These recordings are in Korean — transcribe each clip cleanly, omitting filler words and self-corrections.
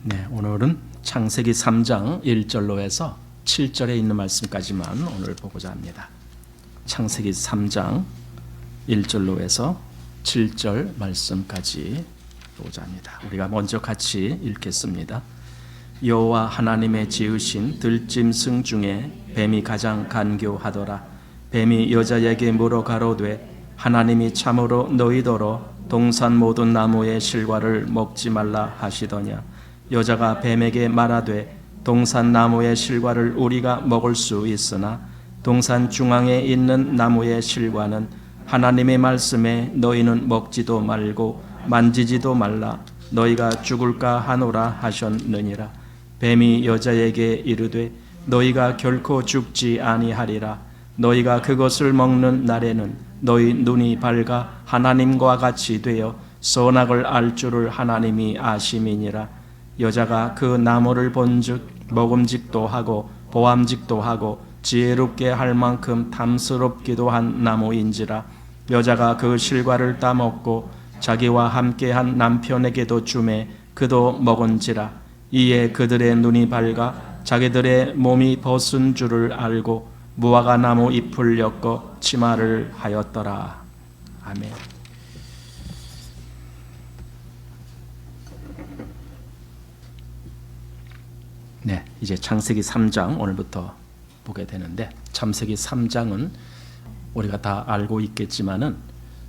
네, 오늘은 창세기 3장 1절로 해서 7절에 있는 말씀까지만 오늘 보고자 합니다. 창세기 3장 1절로 해서 7절 말씀까지 보고자 합니다. 우리가 먼저 같이 읽겠습니다. 여호와 하나님의 지으신 들짐승 중에 뱀이 가장 간교하더라. 뱀이 여자에게 물어 가로되 하나님이 참으로 너희더러 동산 모든 나무의 실과를 먹지 말라 하시더냐. 여자가 뱀에게 말하되 동산 나무의 실과를 우리가 먹을 수 있으나 동산 중앙에 있는 나무의 실과는 하나님의 말씀에 너희는 먹지도 말고 만지지도 말라 너희가 죽을까 하노라 하셨느니라. 뱀이 여자에게 이르되 너희가 결코 죽지 아니하리라. 너희가 그것을 먹는 날에는 너희 눈이 밝아 하나님과 같이 되어 선악을 알 줄을 하나님이 아심이니라. 여자가 그 나무를 본즉 먹음직도 하고 보암직도 하고 지혜롭게 할 만큼 탐스럽기도 한 나무인지라. 여자가 그 실과를 따먹고 자기와 함께한 남편에게도 주매 그도 먹은지라. 이에 그들의 눈이 밝아 자기들의 몸이 벗은 줄을 알고 무화과 나무 잎을 엮어 치마를 하였더라. 아멘. 네, 이제 창세기 3장 오늘부터 보게 되는데, 창세기 3장은 우리가 다 알고 있겠지만은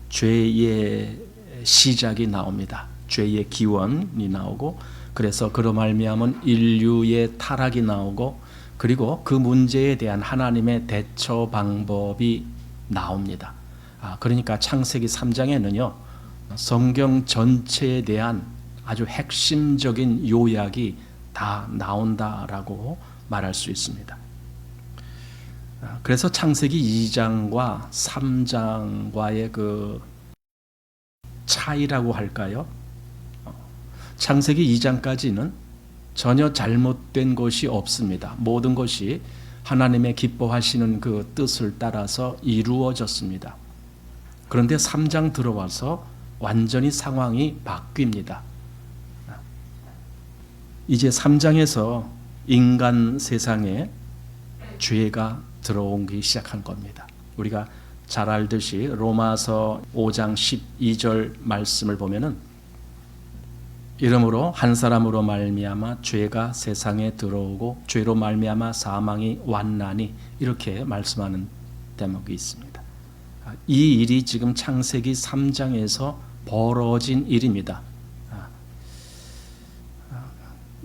죄의 시작이 나옵니다. 죄의 기원이 나오고, 그래서 그로 말미암은 인류의 타락이 나오고, 그리고 그 문제에 대한 하나님의 대처 방법이 나옵니다. 그러니까 창세기 3장에는요 성경 전체에 대한 아주 핵심적인 요약이 다 나온다라고 말할 수 있습니다. 그래서 창세기 2장과 3장과의 그 차이라고 할까요? 창세기 2장까지는 전혀 잘못된 것이 없습니다. 모든 것이 하나님의 기뻐하시는 그 뜻을 따라서 이루어졌습니다. 그런데 3장 들어와서 완전히 상황이 바뀝니다. 이제 3장에서 인간 세상에 죄가 들어오기 시작한 겁니다. 우리가 잘 알듯이 로마서 5장 12절 말씀을 보면은 이러므로 한 사람으로 말미암아 죄가 세상에 들어오고 죄로 말미암아 사망이 왔나니 이렇게 말씀하는 대목이 있습니다. 이 일이 지금 창세기 3장에서 벌어진 일입니다.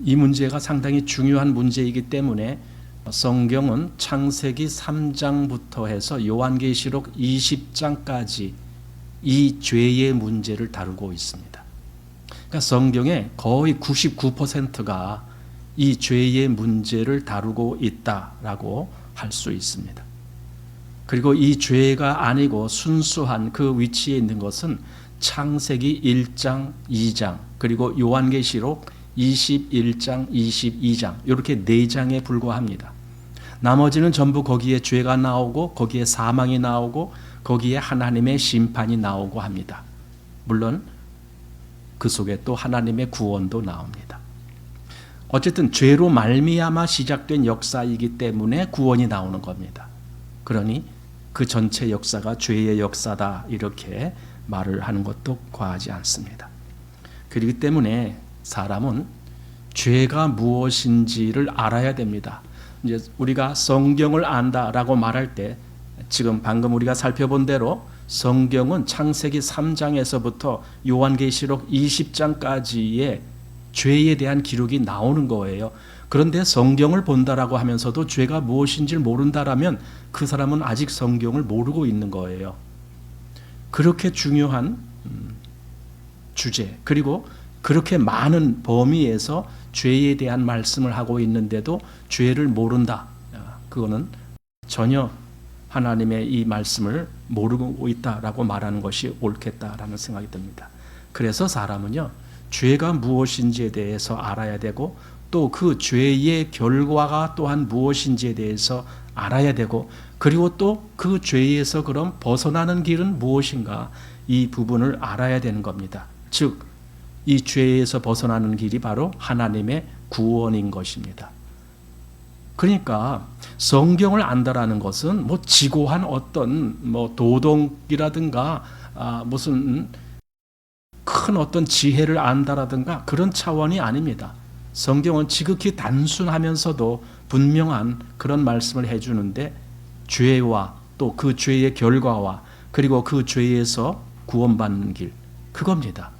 이 문제가 상당히 중요한 문제이기 때문에 성경은 창세기 3장부터 해서 요한계시록 20장까지 이 죄의 문제를 다루고 있습니다. 그러니까 성경의 거의 99%가 이 죄의 문제를 다루고 있다라고 할 수 있습니다. 그리고 이 죄가 아니고 순수한 그 위치에 있는 것은 창세기 1장, 2장, 그리고 요한계시록 21장, 22장 이렇게 4장에 불과합니다. 나머지는 전부 거기에 죄가 나오고 거기에 사망이 나오고 거기에 하나님의 심판이 나오고 합니다. 물론 그 속에 또 하나님의 구원도 나옵니다. 어쨌든 죄로 말미암아 시작된 역사이기 때문에 구원이 나오는 겁니다. 그러니 그 전체 역사가 죄의 역사다 이렇게 말을 하는 것도 과하지 않습니다. 그렇기 때문에 사람은 죄가 무엇인지를 알아야 됩니다. 이제 우리가 성경을 안다라고 말할 때 지금 방금 우리가 살펴본 대로 성경은 창세기 3장에서부터 요한계시록 20장까지의 죄에 대한 기록이 나오는 거예요. 그런데 성경을 본다라고 하면서도 죄가 무엇인지를 모른다라면 그 사람은 아직 성경을 모르고 있는 거예요. 그렇게 중요한 주제, 그리고 그렇게 많은 범위에서 죄에 대한 말씀을 하고 있는데도 죄를 모른다. 그거는 전혀 하나님의 이 말씀을 모르고 있다라고 말하는 것이 옳겠다라는 생각이 듭니다. 그래서 사람은요, 죄가 무엇인지에 대해서 알아야 되고 또 그 죄의 결과가 또한 무엇인지에 대해서 알아야 되고 그리고 또 그 죄에서 그럼 벗어나는 길은 무엇인가 이 부분을 알아야 되는 겁니다. 즉 이 죄에서 벗어나는 길이 바로 하나님의 구원인 것입니다. 그러니까 성경을 안다라는 것은 뭐 지고한 어떤 뭐 도덕이라든가 무슨 큰 어떤 지혜를 안다라든가 그런 차원이 아닙니다. 성경은 지극히 단순하면서도 분명한 그런 말씀을 해주는데 죄와 또 그 죄의 결과와 그리고 그 죄에서 구원받는 길, 그겁니다.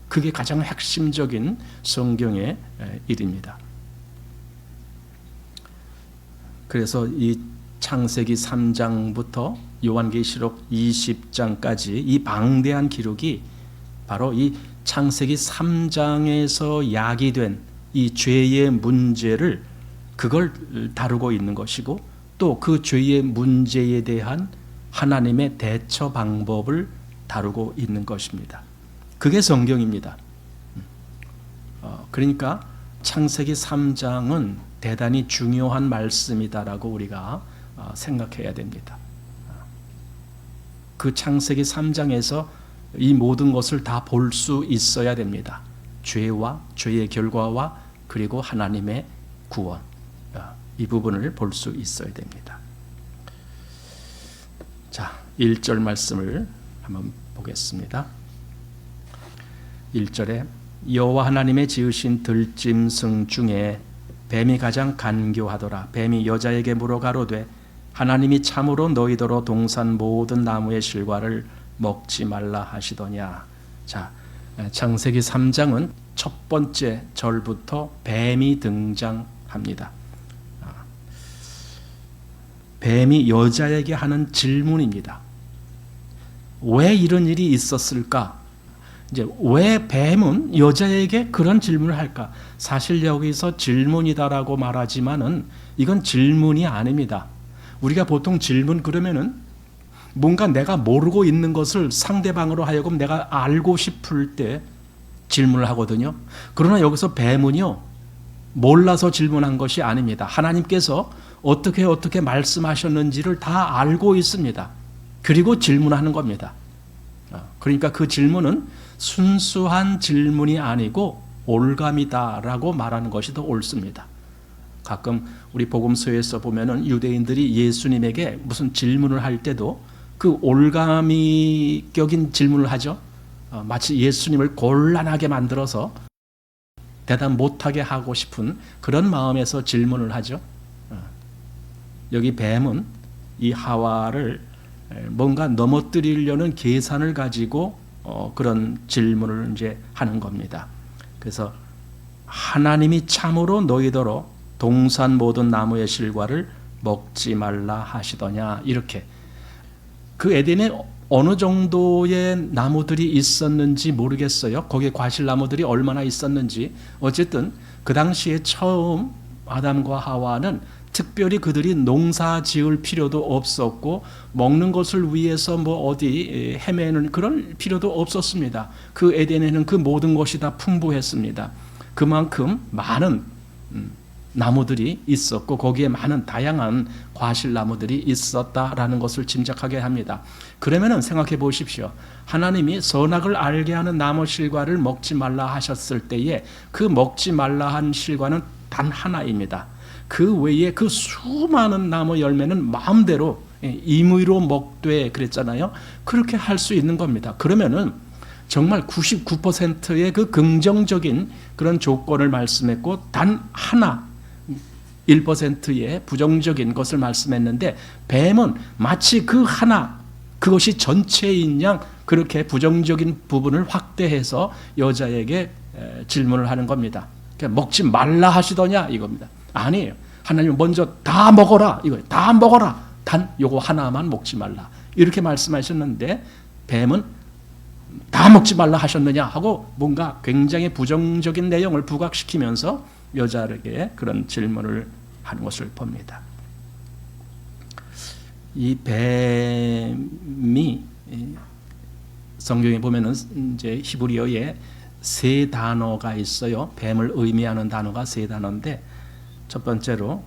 그게 가장 핵심적인 성경의 일입니다. 그래서 이 창세기 3장부터 요한계시록 20장까지 이 방대한 기록이 바로 이 창세기 3장에서 야기된 이 죄의 문제를 그걸 다루고 있는 것이고 또 그 죄의 문제에 대한 하나님의 대처 방법을 다루고 있는 것입니다. 그게 성경입니다. 그러니까 창세기 3장은 대단히 중요한 말씀이다라고 우리가 생각해야 됩니다. 그 창세기 3장에서 이 모든 것을 다 볼 수 있어야 됩니다. 죄와 죄의 결과와 그리고 하나님의 구원, 이 부분을 볼 수 있어야 됩니다. 자, 1절 말씀을 한번 보겠습니다. 1절에 여호와 하나님의 지으신 들짐승 중에 뱀이 가장 간교하더라. 뱀이 여자에게 물어 가로되 하나님이 참으로 너희더러 동산 모든 나무의 실과를 먹지 말라 하시더냐. 자, 창세기 3장은 첫 번째 절부터 뱀이 등장합니다. 뱀이 여자에게 하는 질문입니다. 왜 이런 일이 있었을까? 이제 왜 뱀은 여자에게 그런 질문을 할까? 사실 여기서 질문이다라고 말하지만은 이건 질문이 아닙니다. 우리가 보통 질문 그러면은 뭔가 내가 모르고 있는 것을 상대방으로 하여금 내가 알고 싶을 때 질문을 하거든요. 그러나 여기서 뱀은요, 몰라서 질문한 것이 아닙니다. 하나님께서 어떻게 말씀하셨는지를 다 알고 있습니다. 그리고 질문하는 겁니다. 그러니까 그 질문은 순수한 질문이 아니고 올감이다라고 말하는 것이 더 옳습니다. 가끔 우리 복음서에서 보면은 유대인들이 예수님에게 무슨 질문을 할 때도 그 올가미격인 질문을 하죠. 마치 예수님을 곤란하게 만들어서 대답 못하게 하고 싶은 그런 마음에서 질문을 하죠. 여기 뱀은 이 하와를 뭔가 넘어뜨리려는 계산을 가지고 그런 질문을 이제 하는 겁니다. 그래서 하나님이 참으로 너희더러 동산 모든 나무의 실과를 먹지 말라 하시더냐, 이렇게. 그 에덴에 어느 정도의 나무들이 있었는지 모르겠어요. 거기에 과실나무들이 얼마나 있었는지. 어쨌든 그 당시에 처음 아담과 하와는 특별히 그들이 농사 지을 필요도 없었고 먹는 것을 위해서 뭐 어디 헤매는 그런 필요도 없었습니다. 그 에덴에는 그 모든 것이 다 풍부했습니다. 그만큼 많은 나무들이 있었고 거기에 많은 다양한 과실나무들이 있었다라는 것을 짐작하게 합니다. 그러면은 생각해 보십시오. 하나님이 선악을 알게 하는 나무 실과를 먹지 말라 하셨을 때에 그 먹지 말라 한 실과는 단 하나입니다. 그 외에 그 수많은 나무 열매는 마음대로 임의로 먹되 그랬잖아요. 그렇게 할 수 있는 겁니다. 그러면은 정말 99%의 그 긍정적인 그런 조건을 말씀했고 단 하나 1%의 부정적인 것을 말씀했는데 뱀은 마치 그 하나 그것이 전체인 양 그렇게 부정적인 부분을 확대해서 여자에게 질문을 하는 겁니다. 그러니까 먹지 말라 하시더냐 이겁니다. 아니에요. 하나님 먼저 다 먹어라 이거예요. 다 먹어라. 단 요거 하나만 먹지 말라. 이렇게 말씀하셨는데 뱀은 다 먹지 말라 하셨느냐 하고 뭔가 굉장히 부정적인 내용을 부각시키면서 여자에게 그런 질문을 하는 것을 봅니다. 이 뱀이 성경에 보면은 이제 히브리어에 세 단어가 있어요. 뱀을 의미하는 단어가 세 단어인데 첫 번째로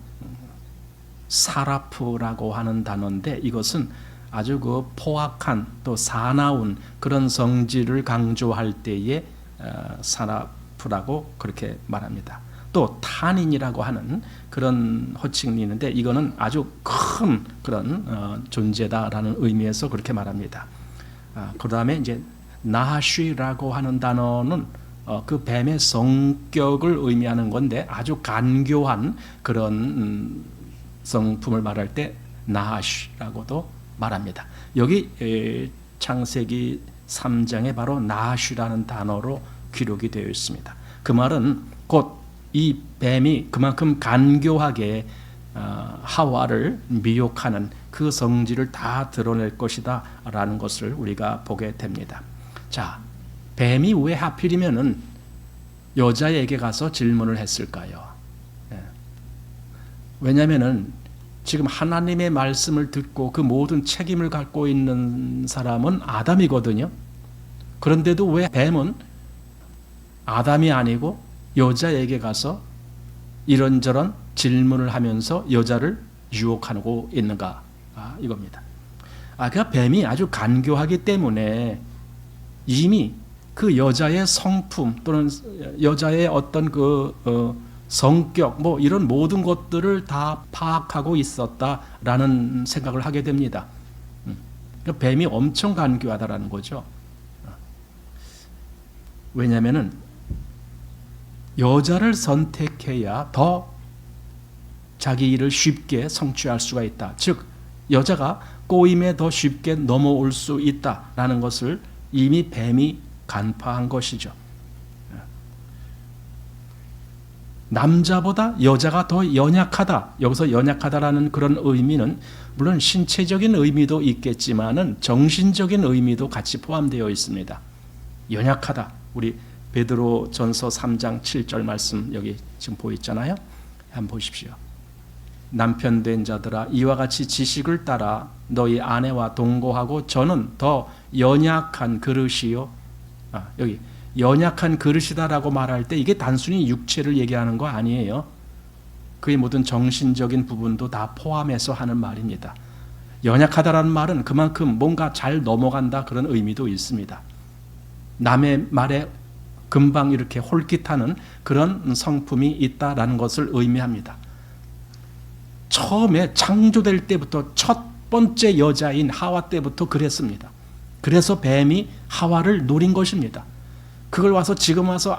사라프라고 하는 단어인데 이것은 아주 그 포악한 또 사나운 그런 성질을 강조할 때에 산화프라고 그렇게 말합니다. 또 타닌이라고 하는 그런 호칭이 있는데 이거는 아주 큰 그런 존재다라는 의미에서 그렇게 말합니다. 그 다음에 이제 나하쉬라고 하는 단어는 그 뱀의 성격을 의미하는 건데 아주 간교한 그런 성품을 말할 때 나하쉬라고도 말합니다. 여기 창세기 3장에 바로 나하쉬라는 단어로 기록이 되어 있습니다. 그 말은 곧 이 뱀이 그만큼 간교하게 하와를 미혹하는 그 성질을 다 드러낼 것이다 라는 것을 우리가 보게 됩니다. 자, 뱀이 왜 하필이면은 여자에게 가서 질문을 했을까요? 왜냐하면은 지금 하나님의 말씀을 듣고 그 모든 책임을 갖고 있는 사람은 아담이거든요. 그런데도 왜 뱀은 아담이 아니고 여자에게 가서 이런저런 질문을 하면서 여자를 유혹하고 있는가? 이겁니다. 그러니까 뱀이 아주 간교하기 때문에 이미 그 여자의 성품 또는 여자의 어떤 그 성격 뭐 이런 모든 것들을 다 파악하고 있었다라는 생각을 하게 됩니다. 그러니까 뱀이 엄청 간교하다라는 거죠. 왜냐하면은 여자를 선택해야 더 자기 일을 쉽게 성취할 수가 있다. 즉 여자가 꼬임에 더 쉽게 넘어올 수 있다라는 것을 이미 뱀이 간파한 것이죠. 남자보다 여자가 더 연약하다. 여기서 연약하다라는 그런 의미는 물론 신체적인 의미도 있겠지만은 정신적인 의미도 같이 포함되어 있습니다. 연약하다. 우리 베드로전서 3장 7절 말씀 여기 지금 보이잖아요. 한번 보십시오. 남편 된 자들아 이와 같이 지식을 따라 너희 아내와 동거하고 저는 더 연약한 그릇이요. 여기 연약한 그릇이다라고 말할 때 이게 단순히 육체를 얘기하는 거 아니에요. 그의 모든 정신적인 부분도 다 포함해서 하는 말입니다. 연약하다라는 말은 그만큼 뭔가 잘 넘어간다 그런 의미도 있습니다. 남의 말에 금방 이렇게 홀깃하는 그런 성품이 있다라는 것을 의미합니다. 처음에 창조될 때부터 첫 번째 여자인 하와 때부터 그랬습니다. 그래서 뱀이 하와를 노린 것입니다. 그걸 와서 지금 와서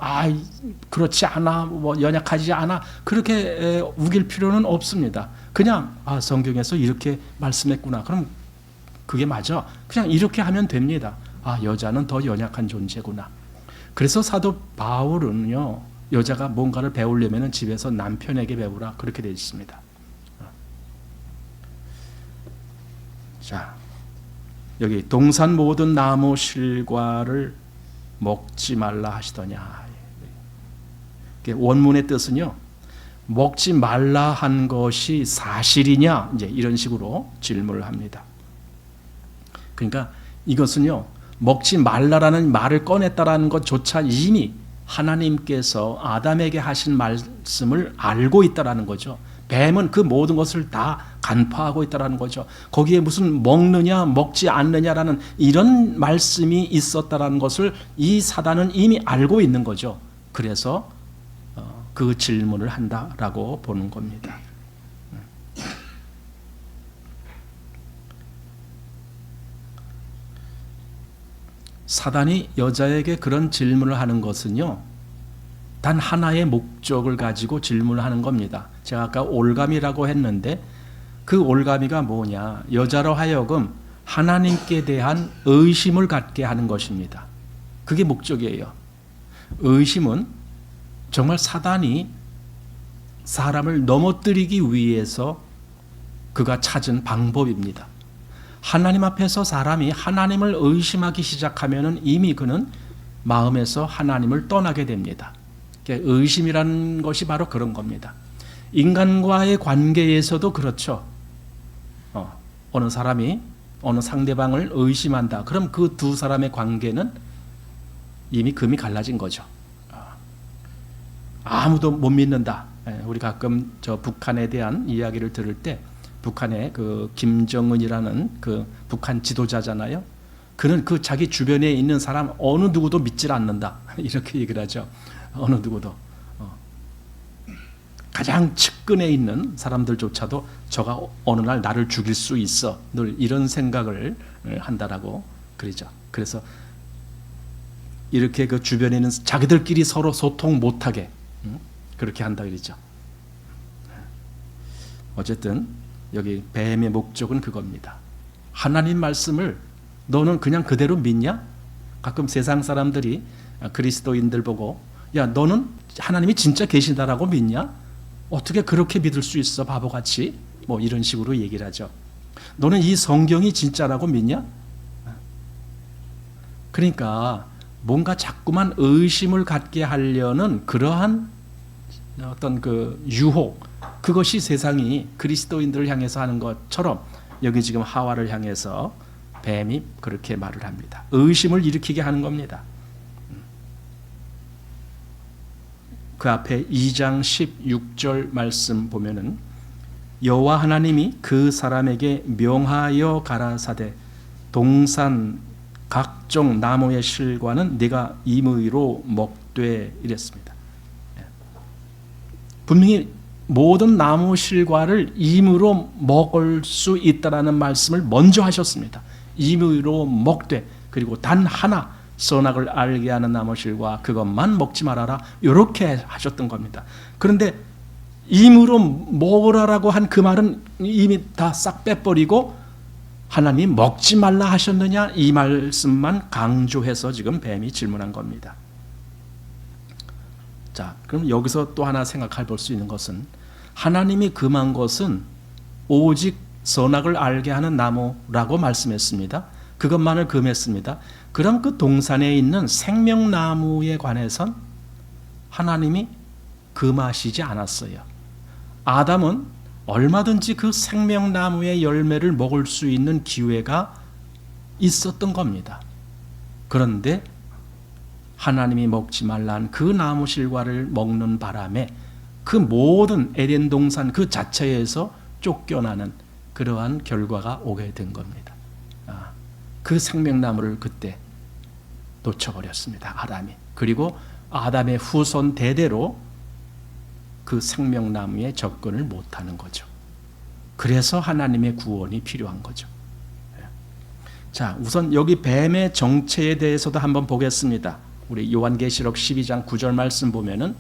그렇지 않아 뭐 연약하지 않아 그렇게 우길 필요는 없습니다. 그냥 성경에서 이렇게 말씀했구나. 그럼 그게 맞아. 그냥 이렇게 하면 됩니다. 여자는 더 연약한 존재구나. 그래서 사도 바울은요 여자가 뭔가를 배우려면 집에서 남편에게 배우라 그렇게 되어 있습니다. 자, 여기 동산 모든 나무 실과를 먹지 말라 하시더냐. 원문의 뜻은요 먹지 말라 한 것이 사실이냐 이제 이런 식으로 질문을 합니다. 그러니까 이것은요 먹지 말라라는 말을 꺼냈다라는 것조차 이미 하나님께서 아담에게 하신 말씀을 알고 있다라는 거죠. 뱀은 그 모든 것을 다 간파하고 있다라는 거죠. 거기에 무슨 먹느냐 먹지 않느냐라는 이런 말씀이 있었다라는 것을 이 사단은 이미 알고 있는 거죠. 그래서 그 질문을 한다라고 보는 겁니다. 사단이 여자에게 그런 질문을 하는 것은요 단 하나의 목적을 가지고 질문을 하는 겁니다. 제가 아까 올가미라고 했는데 그 올가미가 뭐냐, 여자로 하여금 하나님께 대한 의심을 갖게 하는 것입니다. 그게 목적이에요. 의심은 정말 사단이 사람을 넘어뜨리기 위해서 그가 찾은 방법입니다. 하나님 앞에서 사람이 하나님을 의심하기 시작하면 이미 그는 마음에서 하나님을 떠나게 됩니다. 의심이라는 것이 바로 그런 겁니다. 인간과의 관계에서도 그렇죠. 어느 사람이 어느 상대방을 의심한다. 그럼 그 두 사람의 관계는 이미 금이 갈라진 거죠. 아무도 못 믿는다. 우리 가끔 저 북한에 대한 이야기를 들을 때 북한의 그 김정은이라는 그 북한 지도자잖아요. 그는 그 자기 주변에 있는 사람 어느 누구도 믿질 않는다. 이렇게 얘기를 하죠. 어느 누구도. 가장 측근에 있는 사람들조차도 저가 어느 날 나를 죽일 수 있어. 늘 이런 생각을 한다라고 그러죠. 그래서 이렇게 그 주변에 있는 자기들끼리 서로 소통 못하게 그렇게 한다 그러죠. 어쨌든 여기 뱀의 목적은 그겁니다. 하나님 말씀을 너는 그냥 그대로 믿냐? 가끔 세상 사람들이 그리스도인들 보고 야 너는 하나님이 진짜 계시다라고 믿냐? 어떻게 그렇게 믿을 수 있어 바보같이? 뭐 이런 식으로 얘기를 하죠. 너는 이 성경이 진짜라고 믿냐? 그러니까 뭔가 자꾸만 의심을 갖게 하려는 그러한 어떤 그 유혹, 그것이 세상이 그리스도인들을 향해서 하는 것처럼 여기 지금 하와를 향해서 뱀이 그렇게 말을 합니다. 의심을 일으키게 하는 겁니다. 그 앞에 2장 16절 말씀 보면은 여호와 하나님이 그 사람에게 명하여 가라사대 동산 각종 나무의 실과는 네가 임의로 먹되 이랬습니다. 분명히 모든 나무 실과를 임의로 먹을 수 있다라는 말씀을 먼저 하셨습니다. 임의로 먹되, 그리고 단 하나 선악을 알게 하는 나무 실과 그것만 먹지 말아라, 이렇게 하셨던 겁니다. 그런데 임의로 먹으라라고 한 그 말은 이미 다 싹 빼버리고 하나님 먹지 말라 하셨느냐, 이 말씀만 강조해서 지금 뱀이 질문한 겁니다. 자, 그럼 여기서 또 하나 생각해 볼 수 있는 것은 하나님이 금한 것은 오직 선악을 알게 하는 나무라고 말씀했습니다. 그것만을 금했습니다. 그럼 그 동산에 있는 생명나무에 관해선 하나님이 금하시지 않았어요. 아담은 얼마든지 그 생명나무의 열매를 먹을 수 있는 기회가 있었던 겁니다. 그런데 하나님이 먹지 말란 그 나무 실과를 먹는 바람에 그 모든 에덴 동산 그 자체에서 쫓겨나는 그러한 결과가 오게 된 겁니다. 그 생명나무를 그때 놓쳐버렸습니다. 아담이. 그리고 아담의 후손 대대로 그 생명나무에 접근을 못하는 거죠. 그래서 하나님의 구원이 필요한 거죠. 자, 우선 여기 뱀의 정체에 대해서도 한번 보겠습니다. 우리 요한계시록 12장 9절 말씀 보면은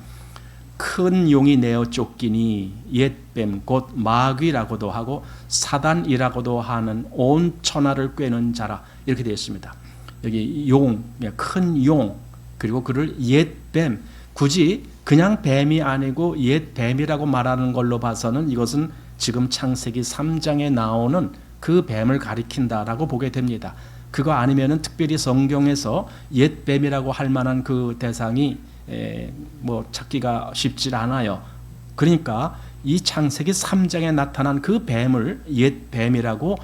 큰 용이 내어 쫓기니 옛뱀 곧 마귀라고도 하고 사단이라고도 하는 온 천하를 꿰는 자라, 이렇게 되어 있습니다. 여기 용, 큰 용, 그리고 그를 옛뱀, 굳이 그냥 뱀이 아니고 옛뱀이라고 말하는 걸로 봐서는 이것은 지금 창세기 3장에 나오는 그 뱀을 가리킨다라고 보게 됩니다. 그거 아니면은 특별히 성경에서 옛뱀이라고 할 만한 그 대상이 뭐 찾기가 쉽지 않아요. 그러니까 이 창세기 3장에 나타난 그 뱀을 옛뱀이라고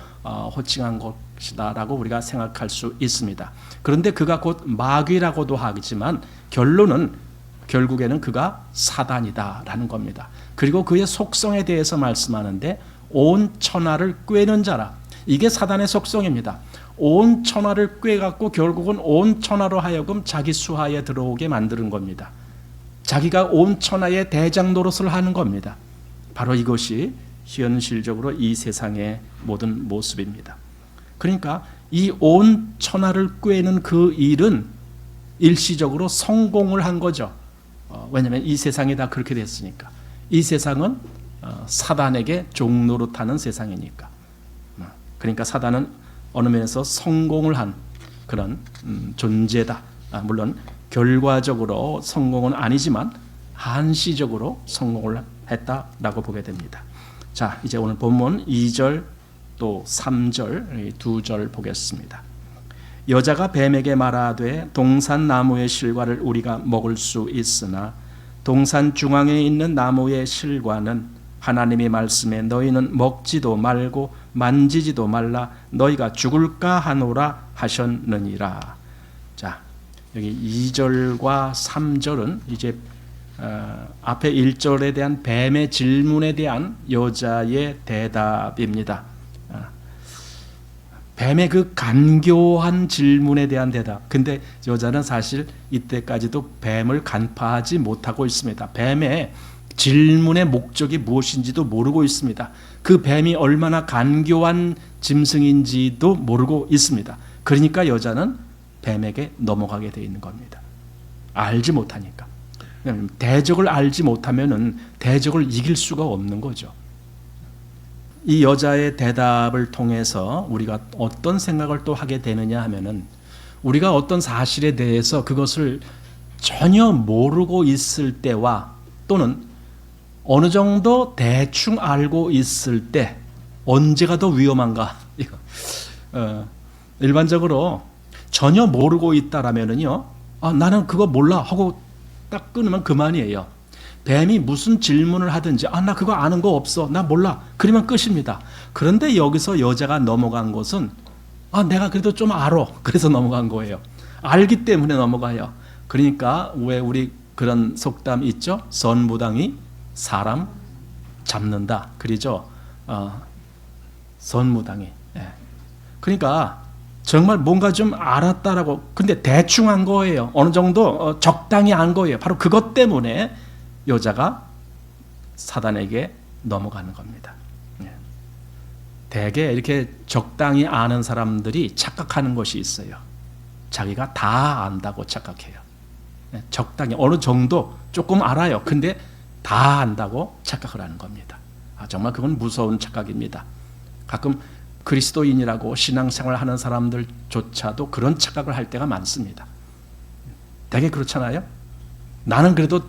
호칭한 것이다라고 우리가 생각할 수 있습니다. 그런데 그가 곧 마귀라고도 하지만 결국에는 그가 사단이다라는 겁니다. 그리고 그의 속성에 대해서 말씀하는데 온 천하를 꿰는 자라, 이게 사단의 속성입니다. 온 천하를 꿰갖고 결국은 온 천하로 하여금 자기 수하에 들어오게 만드는 겁니다. 자기가 온 천하의 대장 노릇을 하는 겁니다. 바로 이것이 현실적으로 이 세상의 모든 모습입니다. 그러니까 이 온 천하를 꿰는 그 일은 일시적으로 성공을 한 거죠. 왜냐하면 이 세상이 다 그렇게 됐으니까. 이 세상은 사단에게 종노릇하는 세상이니까. 그러니까 사단은 어느 면에서 성공을 한 그런 존재다. 물론 결과적으로 성공은 아니지만 한시적으로 성공을 했다라고 보게 됩니다. 자, 이제 오늘 본문 2절 또 3절 두 절 보겠습니다. 여자가 뱀에게 말하되 동산 나무의 실과를 우리가 먹을 수 있으나 동산 중앙에 있는 나무의 실과는 하나님이 말씀에 너희는 먹지도 말고 만지지도 말라 너희가 죽을까 하노라 하셨느니라. 자, 여기 2절과 3절은 이제 앞에 1절에 대한 뱀의 질문에 대한 여자의 대답입니다. 뱀의 그 간교한 질문에 대한 대답. 근데 여자는 사실 이때까지도 뱀을 간파하지 못하고 있습니다. 뱀의 질문의 목적이 무엇인지도 모르고 있습니다. 그 뱀이 얼마나 간교한 짐승인지도 모르고 있습니다. 그러니까 여자는 뱀에게 넘어가게 되어 있는 겁니다. 알지 못하니까. 대적을 알지 못하면은 대적을 이길 수가 없는 거죠. 이 여자의 대답을 통해서 우리가 어떤 생각을 또 하게 되느냐 하면은, 우리가 어떤 사실에 대해서 그것을 전혀 모르고 있을 때와 또는 어느 정도 대충 알고 있을 때 언제가 더 위험한가? 일반적으로 전혀 모르고 있다라면은요, 나는 그거 몰라 하고 딱 끊으면 그만이에요. 뱀이 무슨 질문을 하든지 나 그거 아는 거 없어, 나 몰라, 그러면 끝입니다. 그런데 여기서 여자가 넘어간 것은 내가 그래도 좀 알아, 그래서 넘어간 거예요. 알기 때문에 넘어가요. 그러니까 왜 우리 그런 속담 있죠? 선무당이 사람 잡는다, 그러죠? 선무당이. 그러니까 정말 뭔가 좀 알았다라고, 근데 대충 한 거예요. 어느 정도 적당히 안 거예요. 바로 그것 때문에 여자가 사단에게 넘어가는 겁니다. 대개 이렇게 적당히 아는 사람들이 착각하는 것이 있어요. 자기가 다 안다고 착각해요. 적당히 어느 정도 조금 알아요. 근데 다 안다고 착각을 하는 겁니다. 정말 그건 무서운 착각입니다. 가끔 그리스도인이라고 신앙생활 하는 사람들조차도 그런 착각을 할 때가 많습니다. 되게 그렇잖아요. 나는 그래도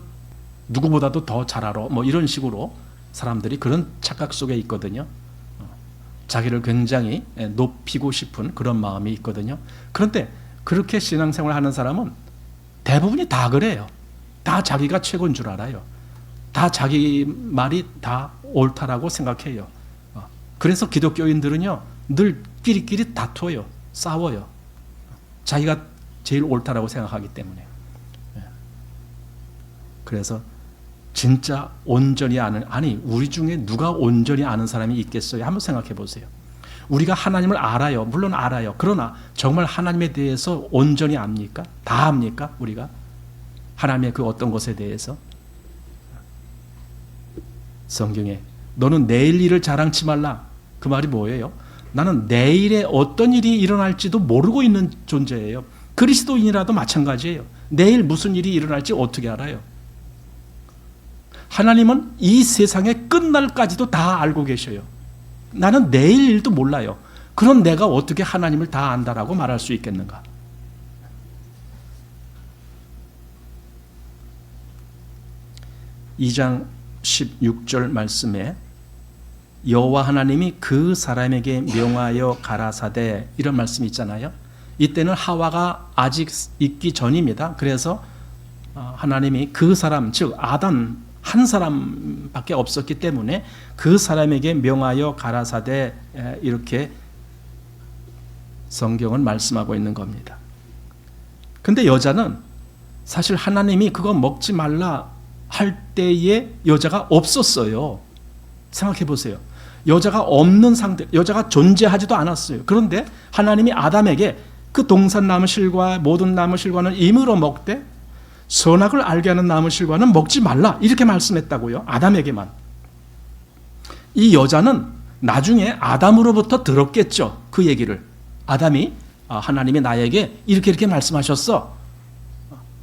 누구보다도 더 잘 알아, 뭐 이런 식으로 사람들이 그런 착각 속에 있거든요. 자기를 굉장히 높이고 싶은 그런 마음이 있거든요. 그런데 그렇게 신앙생활 하는 사람은 대부분이 다 그래요. 다 자기가 최고인 줄 알아요. 다 자기 말이 다 옳다라고 생각해요. 그래서 기독교인들은요, 늘 끼리끼리 다퉈요. 싸워요. 자기가 제일 옳다라고 생각하기 때문에. 그래서 진짜 온전히 아는, 우리 중에 누가 온전히 아는 사람이 있겠어요? 한번 생각해 보세요. 우리가 하나님을 알아요. 물론 알아요. 그러나 정말 하나님에 대해서 온전히 압니까? 다 압니까? 우리가? 하나님의 그 어떤 것에 대해서? 성경에 너는 내일 일을 자랑치 말라. 그 말이 뭐예요? 나는 내일에 어떤 일이 일어날지도 모르고 있는 존재예요. 그리스도인이라도 마찬가지예요. 내일 무슨 일이 일어날지 어떻게 알아요? 하나님은 이 세상의 끝날까지도 다 알고 계셔요. 나는 내일 일도 몰라요. 그럼 내가 어떻게 하나님을 다 안다라고 말할 수 있겠는가? (2장 16절) 말씀에 여호와 하나님이 그 사람에게 명하여 가라사대, 이런 말씀이 있잖아요. 이때는 하와가 아직 있기 전입니다. 그래서 하나님이 그 사람, 즉 아담 한 사람밖에 없었기 때문에 그 사람에게 명하여 가라사대, 이렇게 성경은 말씀하고 있는 겁니다. 근데 여자는 사실 하나님이 그거 먹지 말라 할 때에 여자가 없었어요. 생각해 보세요. 여자가 없는 상태, 여자가 존재하지도 않았어요. 그런데 하나님이 아담에게 그 동산나무 실과 모든 나무 실과는 임으로 먹되 선악을 알게 하는 나무 실과는 먹지 말라, 이렇게 말씀했다고요. 아담에게만. 이 여자는 나중에 아담으로부터 들었겠죠. 그 얘기를. 아담이 하나님이 나에게 이렇게 말씀하셨어,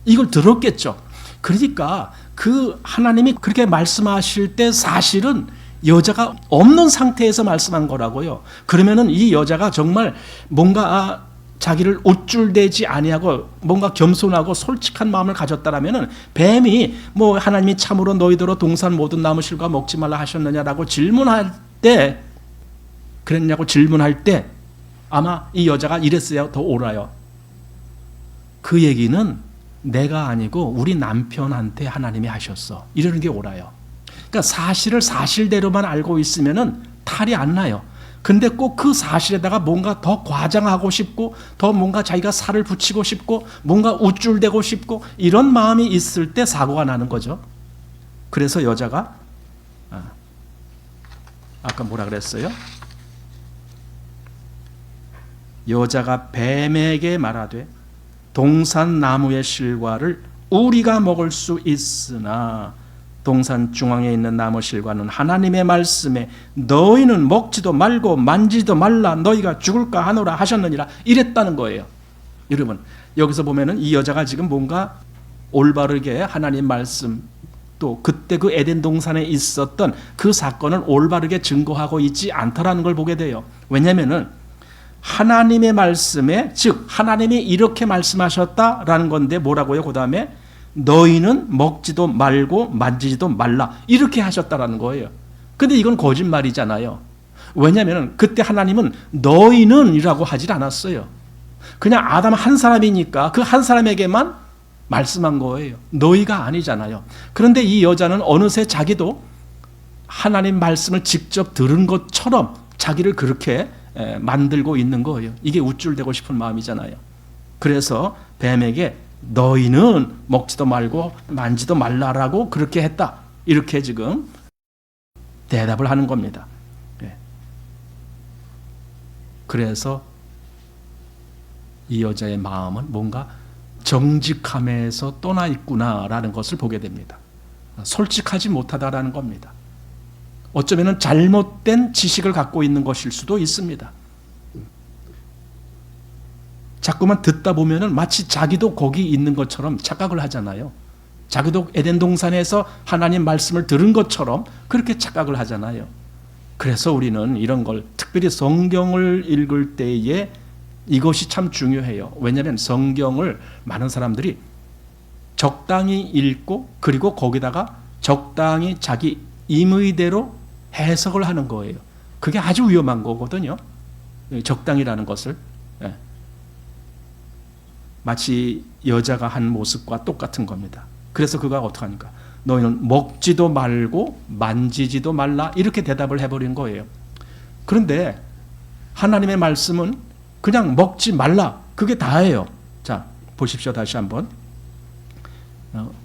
이걸 들었겠죠. 그러니까 그 하나님이 그렇게 말씀하실 때 사실은 여자가 없는 상태에서 말씀한 거라고요. 그러면은 이 여자가 정말 뭔가 자기를 우쭐대지 아니하고 뭔가 겸손하고 솔직한 마음을 가졌다라면은 뱀이 뭐 하나님이 참으로 너희더러 동산 모든 나무 실과 먹지 말라 하셨느냐라고 질문할 때, 그랬냐고 질문할 때 아마 이 여자가 이랬어야 더 옳아요. 그 얘기는 내가 아니고 우리 남편한테 하나님이 하셨어, 이러는 게 옳아요. 그러니까 사실을 사실대로만 알고 있으면은 탈이 안 나요. 근데 꼭 그 사실에다가 뭔가 더 과장하고 싶고 더 뭔가 자기가 살을 붙이고 싶고 뭔가 우쭐대고 싶고 이런 마음이 있을 때 사고가 나는 거죠. 그래서 여자가 아까 뭐라 그랬어요? 여자가 뱀에게 말하되 동산 나무의 실과를 우리가 먹을 수 있으나 동산 중앙에 있는 나무 실과는 하나님의 말씀에 너희는 먹지도 말고 만지지도 말라 너희가 죽을까 하노라 하셨느니라 이랬다는 거예요. 여러분 여기서 보면은 이 여자가 지금 뭔가 올바르게 하나님 말씀 또 그때 그 에덴 동산에 있었던 그 사건을 올바르게 증거하고 있지 않다라는 걸 보게 돼요. 왜냐하면은 하나님의 말씀에 즉 하나님이 이렇게 말씀하셨다라는 건데 뭐라고요? 그 다음에 너희는 먹지도 말고 만지지도 말라 이렇게 하셨다라는 거예요. 근데 이건 거짓말이잖아요. 왜냐하면 그때 하나님은 너희는 이라고 하질 않았어요. 그냥 아담 한 사람이니까 그 한 사람에게만 말씀한 거예요. 너희가 아니잖아요. 그런데 이 여자는 어느새 자기도 하나님 말씀을 직접 들은 것처럼 자기를 그렇게 만들고 있는 거예요. 이게 우쭐대고 싶은 마음이잖아요. 그래서 뱀에게 너희는 먹지도 말고 만지도 말라라고 그렇게 했다. 이렇게 지금 대답을 하는 겁니다. 그래서 이 여자의 마음은 뭔가 정직함에서 떠나 있구나라는 것을 보게 됩니다. 솔직하지 못하다라는 겁니다. 어쩌면 잘못된 지식을 갖고 있는 것일 수도 있습니다. 자꾸만 듣다 보면 마치 자기도 거기 있는 것처럼 착각을 하잖아요. 자기도 에덴 동산에서 하나님 말씀을 들은 것처럼 그렇게 착각을 하잖아요. 그래서 우리는 이런 걸 특별히 성경을 읽을 때에 이것이 참 중요해요. 왜냐하면 성경을 많은 사람들이 적당히 읽고 그리고 거기다가 적당히 자기 임의대로 해석을 하는 거예요. 그게 아주 위험한 거거든요. 적당이라는 것을. 마치 여자가 한 모습과 똑같은 겁니다. 그래서 그가 어떻게 하니까 너희는 먹지도 말고 만지지도 말라 이렇게 대답을 해버린 거예요. 그런데 하나님의 말씀은 그냥 먹지 말라 그게 다예요. 자 보십시오. 다시 한번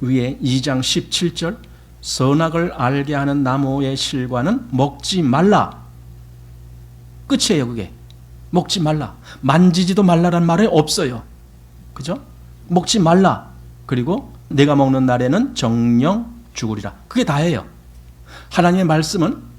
위에 2장 17절 선악을 알게 하는 나무의 실과는 먹지 말라 끝이에요. 그게 먹지 말라 만지지도 말라란 말이 없어요. 그죠? 먹지 말라 그리고 내가 먹는 날에는 정령 죽으리라 그게 다예요. 하나님의 말씀은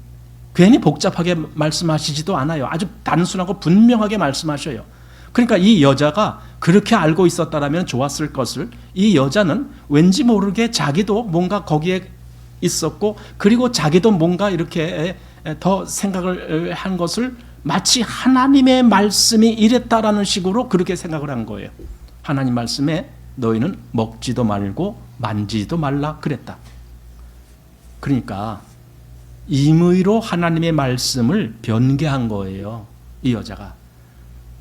괜히 복잡하게 말씀하시지도 않아요. 아주 단순하고 분명하게 말씀하셔요. 그러니까 이 여자가 그렇게 알고 있었다라면 좋았을 것을 이 여자는 왠지 모르게 자기도 뭔가 거기에 있었고 그리고 자기도 뭔가 이렇게 더 생각을 한 것을 마치 하나님의 말씀이 이랬다라는 식으로 그렇게 생각을 한 거예요. 하나님 말씀에 너희는 먹지도 말고 만지지도 말라 그랬다. 그러니까 임의로 하나님의 말씀을 변개한 거예요. 이 여자가.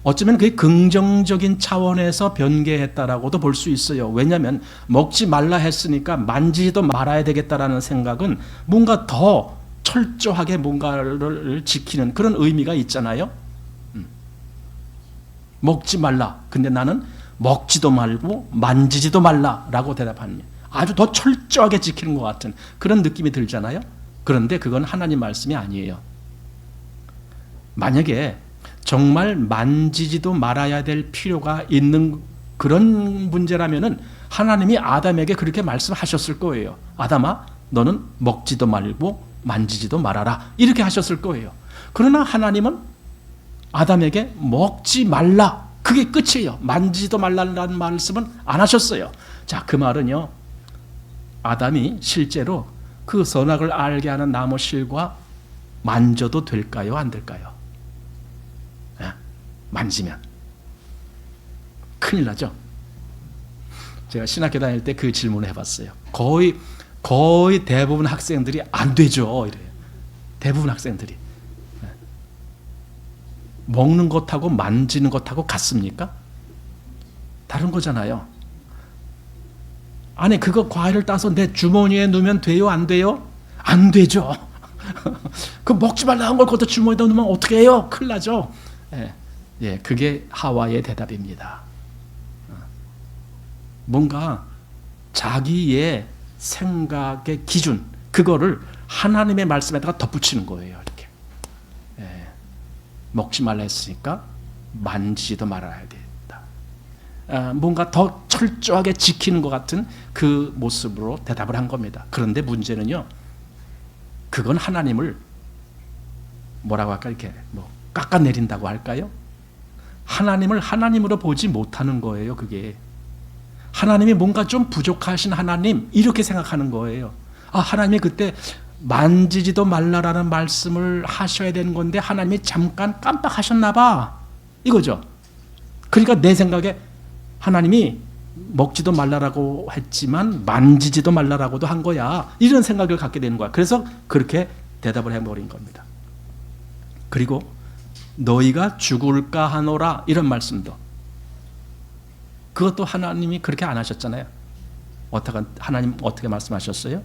어쩌면 그게 긍정적인 차원에서 변개했다라고도 볼 수 있어요. 왜냐하면 먹지 말라 했으니까 만지지도 말아야 되겠다라는 생각은 뭔가 더 철저하게 뭔가를 지키는 그런 의미가 있잖아요. 먹지 말라. 근데 나는 먹지도 말고 만지지도 말라라고 대답합니다. 아주 더 철저하게 지키는 것 같은 그런 느낌이 들잖아요. 그런데 그건 하나님 말씀이 아니에요. 만약에 정말 만지지도 말아야 될 필요가 있는 그런 문제라면은 하나님이 아담에게 그렇게 말씀하셨을 거예요. 아담아, 너는 먹지도 말고 만지지도 말아라. 이렇게 하셨을 거예요. 그러나 하나님은 아담에게 먹지 말라. 그게 끝이에요. 만지지도 말라는 말씀은 안 하셨어요. 자, 그 말은요. 아담이 실제로 그 선악을 알게 하는 나무 실과 만져도 될까요? 안 될까요? 만지면 큰일 나죠. 제가 신학교 다닐 때 그 질문을 해봤어요. 거의 대부분 학생들이 안 되죠. 이래요. 대부분 학생들이. 먹는 것하고 만지는 것하고 같습니까? 다른 거잖아요. 아니 그거 과일을 따서 내 주머니에 넣으면 돼요? 안 돼요? 안 되죠. 그 먹지 말라는 걸 그것도 주머니에 넣으면 어떻게 해요? 큰일 나죠. 예, 그게 하와의 대답입니다. 뭔가 자기의 생각의 기준 그거를 하나님의 말씀에다가 덧붙이는 거예요. 이렇게 먹지 말라 했으니까 만지지도 말아야 된다. 뭔가 더 철저하게 지키는 것 같은 그 모습으로 대답을 한 겁니다. 그런데 문제는요, 그건 하나님을 뭐라고 할까, 이렇게 뭐 깎아내린다고 할까요? 하나님을 하나님으로 보지 못하는 거예요. 그게 하나님이 뭔가 좀 부족하신 하나님, 이렇게 생각하는 거예요. 하나님이 그때 만지지도 말라라는 말씀을 하셔야 되는 건데 하나님이 잠깐 깜빡하셨나 봐, 이거죠. 그러니까 내 생각에 하나님이 먹지도 말라라고 했지만 만지지도 말라라고도 한 거야, 이런 생각을 갖게 되는 거야. 그래서 그렇게 대답을 해버린 겁니다. 그리고 너희가 죽을까 하노라, 이런 말씀도, 그것도 하나님이 그렇게 안 하셨잖아요. 하나님 어떻게 말씀하셨어요?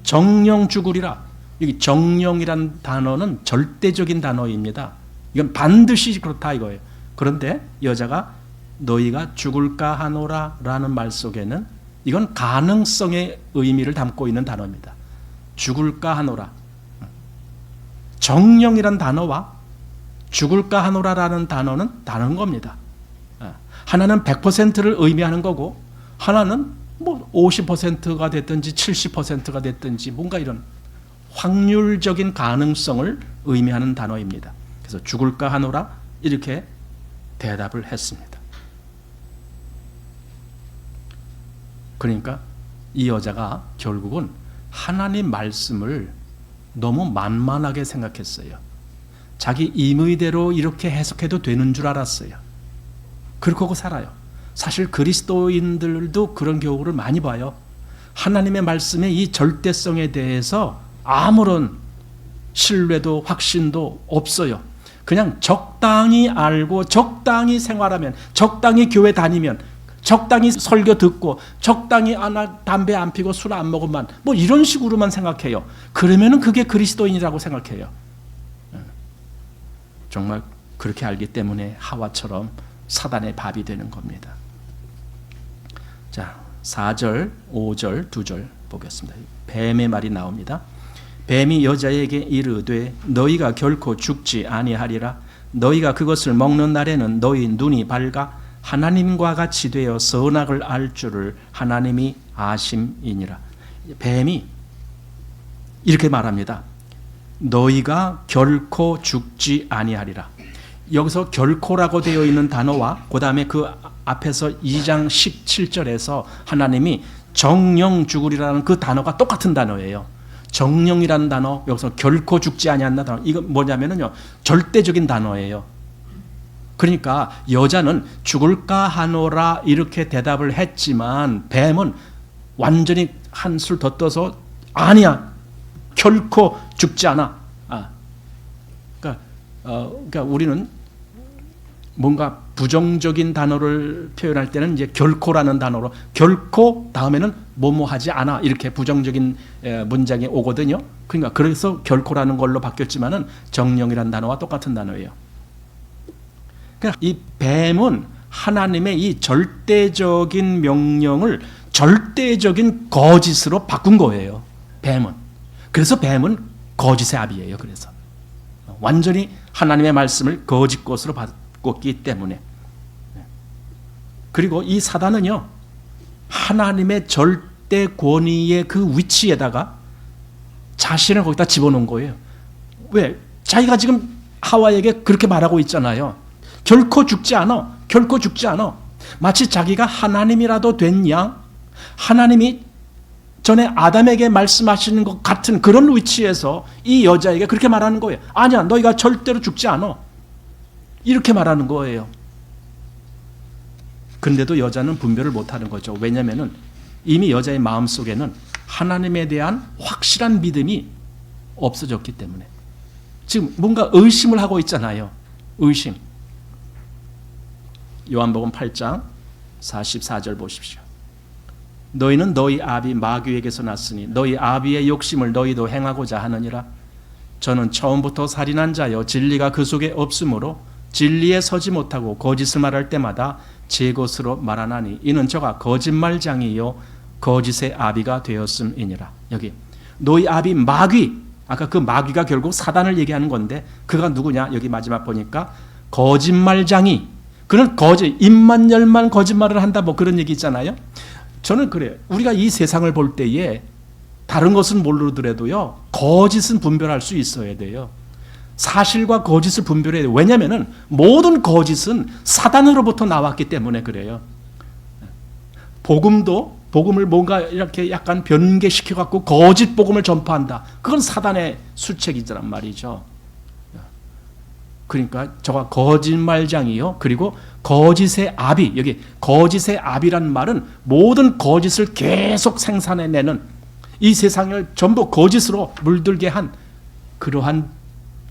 정령 죽으리라. 여기 정령이란 단어는 절대적인 단어입니다. 이건 반드시 그렇다 이거예요. 그런데 여자가 너희가 죽을까 하노라 라는 말 속에는 이건 가능성의 의미를 담고 있는 단어입니다. 죽을까 하노라. 정령이란 단어와 죽을까 하노라라는 단어는 다른 겁니다. 하나는 100%를 의미하는 거고 하나는 뭐 50%가 됐든지 70%가 됐든지 뭔가 이런 확률적인 가능성을 의미하는 단어입니다. 그래서 죽을까 하노라, 이렇게 대답을 했습니다. 그러니까 이 여자가 결국은 하나님 말씀을 너무 만만하게 생각했어요. 자기 임의대로 이렇게 해석해도 되는 줄 알았어요. 그렇게 하고 살아요. 사실 그리스도인들도 그런 경우를 많이 봐요. 하나님의 말씀의 이 절대성에 대해서 아무런 신뢰도 확신도 없어요. 그냥 적당히 알고 적당히 생활하면, 적당히 교회 다니면, 적당히 설교 듣고, 적당히 담배 안 피고 술 안 먹으면, 뭐 이런 식으로만 생각해요. 그러면은 그게 그리스도인이라고 생각해요. 정말 그렇게 알기 때문에 하와처럼 사단의 밥이 되는 겁니다. 자, 4절, 5절, 2절 보겠습니다. 뱀의 말이 나옵니다. 뱀이 여자에게 이르되 너희가 결코 죽지 아니하리라. 너희가 그것을 먹는 날에는 너희 눈이 밝아 하나님과 같이 되어 선악을 알 줄을 하나님이 아심이니라. 뱀이 이렇게 말합니다. 너희가 결코 죽지 아니하리라. 여기서 결코라고 되어 있는 단어와 그 다음에 그 앞에서 2장 17절에서 하나님이 정령 죽으리라는 그 단어가 똑같은 단어예요. 정령이라는 단어, 여기서 결코 죽지 아니한다 단어, 이거 뭐냐면요, 절대적인 단어예요. 그러니까 여자는 죽을까 하노라 이렇게 대답을 했지만 뱀은 완전히 한술 더 떠서 아니야, 결코 죽지 않아. 그러니까 우리는 뭔가 부정적인 단어를 표현할 때는 이제 결코라는 단어로 결코 다음에는 뭐뭐하지 않아, 이렇게 부정적인 문장이 오거든요. 그러니까 그래서 결코라는 걸로 바뀌었지만은 정령이라는 단어와 똑같은 단어예요. 그러니까 이 뱀은 하나님의 이 절대적인 명령을 절대적인 거짓으로 바꾼 거예요. 뱀은. 그래서 뱀은 거짓의 아비예요. 그래서 완전히 하나님의 말씀을 거짓 것으로 바꿨기 때문에. 그리고 이 사단은요, 하나님의 절대 권위의 그 위치에다가 자신을 거기다 집어넣은 거예요. 왜? 자기가 지금 하와에게 그렇게 말하고 있잖아요. 결코 죽지 않아. 결코 죽지 않아. 마치 자기가 하나님이라도 된 양, 하나님이 전에 아담에게 말씀하시는 것 같은 그런 위치에서 이 여자에게 그렇게 말하는 거예요. 아니야, 너희가 절대로 죽지 않아. 이렇게 말하는 거예요. 근데도 여자는 분별을 못하는 거죠. 왜냐하면 이미 여자의 마음속에는 하나님에 대한 확실한 믿음이 없어졌기 때문에. 지금 뭔가 의심을 하고 있잖아요. 의심. 요한복음 8장 44절 보십시오. 너희는 너희 아비 마귀에게서 났으니 너희 아비의 욕심을 너희도 행하고자 하느니라. 저는 처음부터 살인한 자여 진리가 그 속에 없으므로 진리에 서지 못하고 거짓을 말할 때마다 제 것으로 말하나니 이는 저가 거짓말장이요 거짓의 아비가 되었음이니라. 여기 너희 아비 마귀, 아까 그 마귀가 결국 사단을 얘기하는 건데 그가 누구냐? 여기 마지막 보니까 거짓말장이, 그는 입만 열만 거짓말을 한다, 뭐 그런 얘기 있잖아요. 저는 그래요. 우리가 이 세상을 볼 때에 다른 것은 모르더라도요, 거짓은 분별할 수 있어야 돼요. 사실과 거짓을 분별해야 돼요. 왜냐하면 모든 거짓은 사단으로부터 나왔기 때문에 그래요. 복음을 뭔가 이렇게 약간 변개시켜 갖고 거짓 복음을 전파한다. 그건 사단의 수책이란 말이죠. 그러니까 저가 거짓말장이요. 그리고 거짓의 아비, 여기 거짓의 아비란 말은 모든 거짓을 계속 생산해내는, 이 세상을 전부 거짓으로 물들게 한 그러한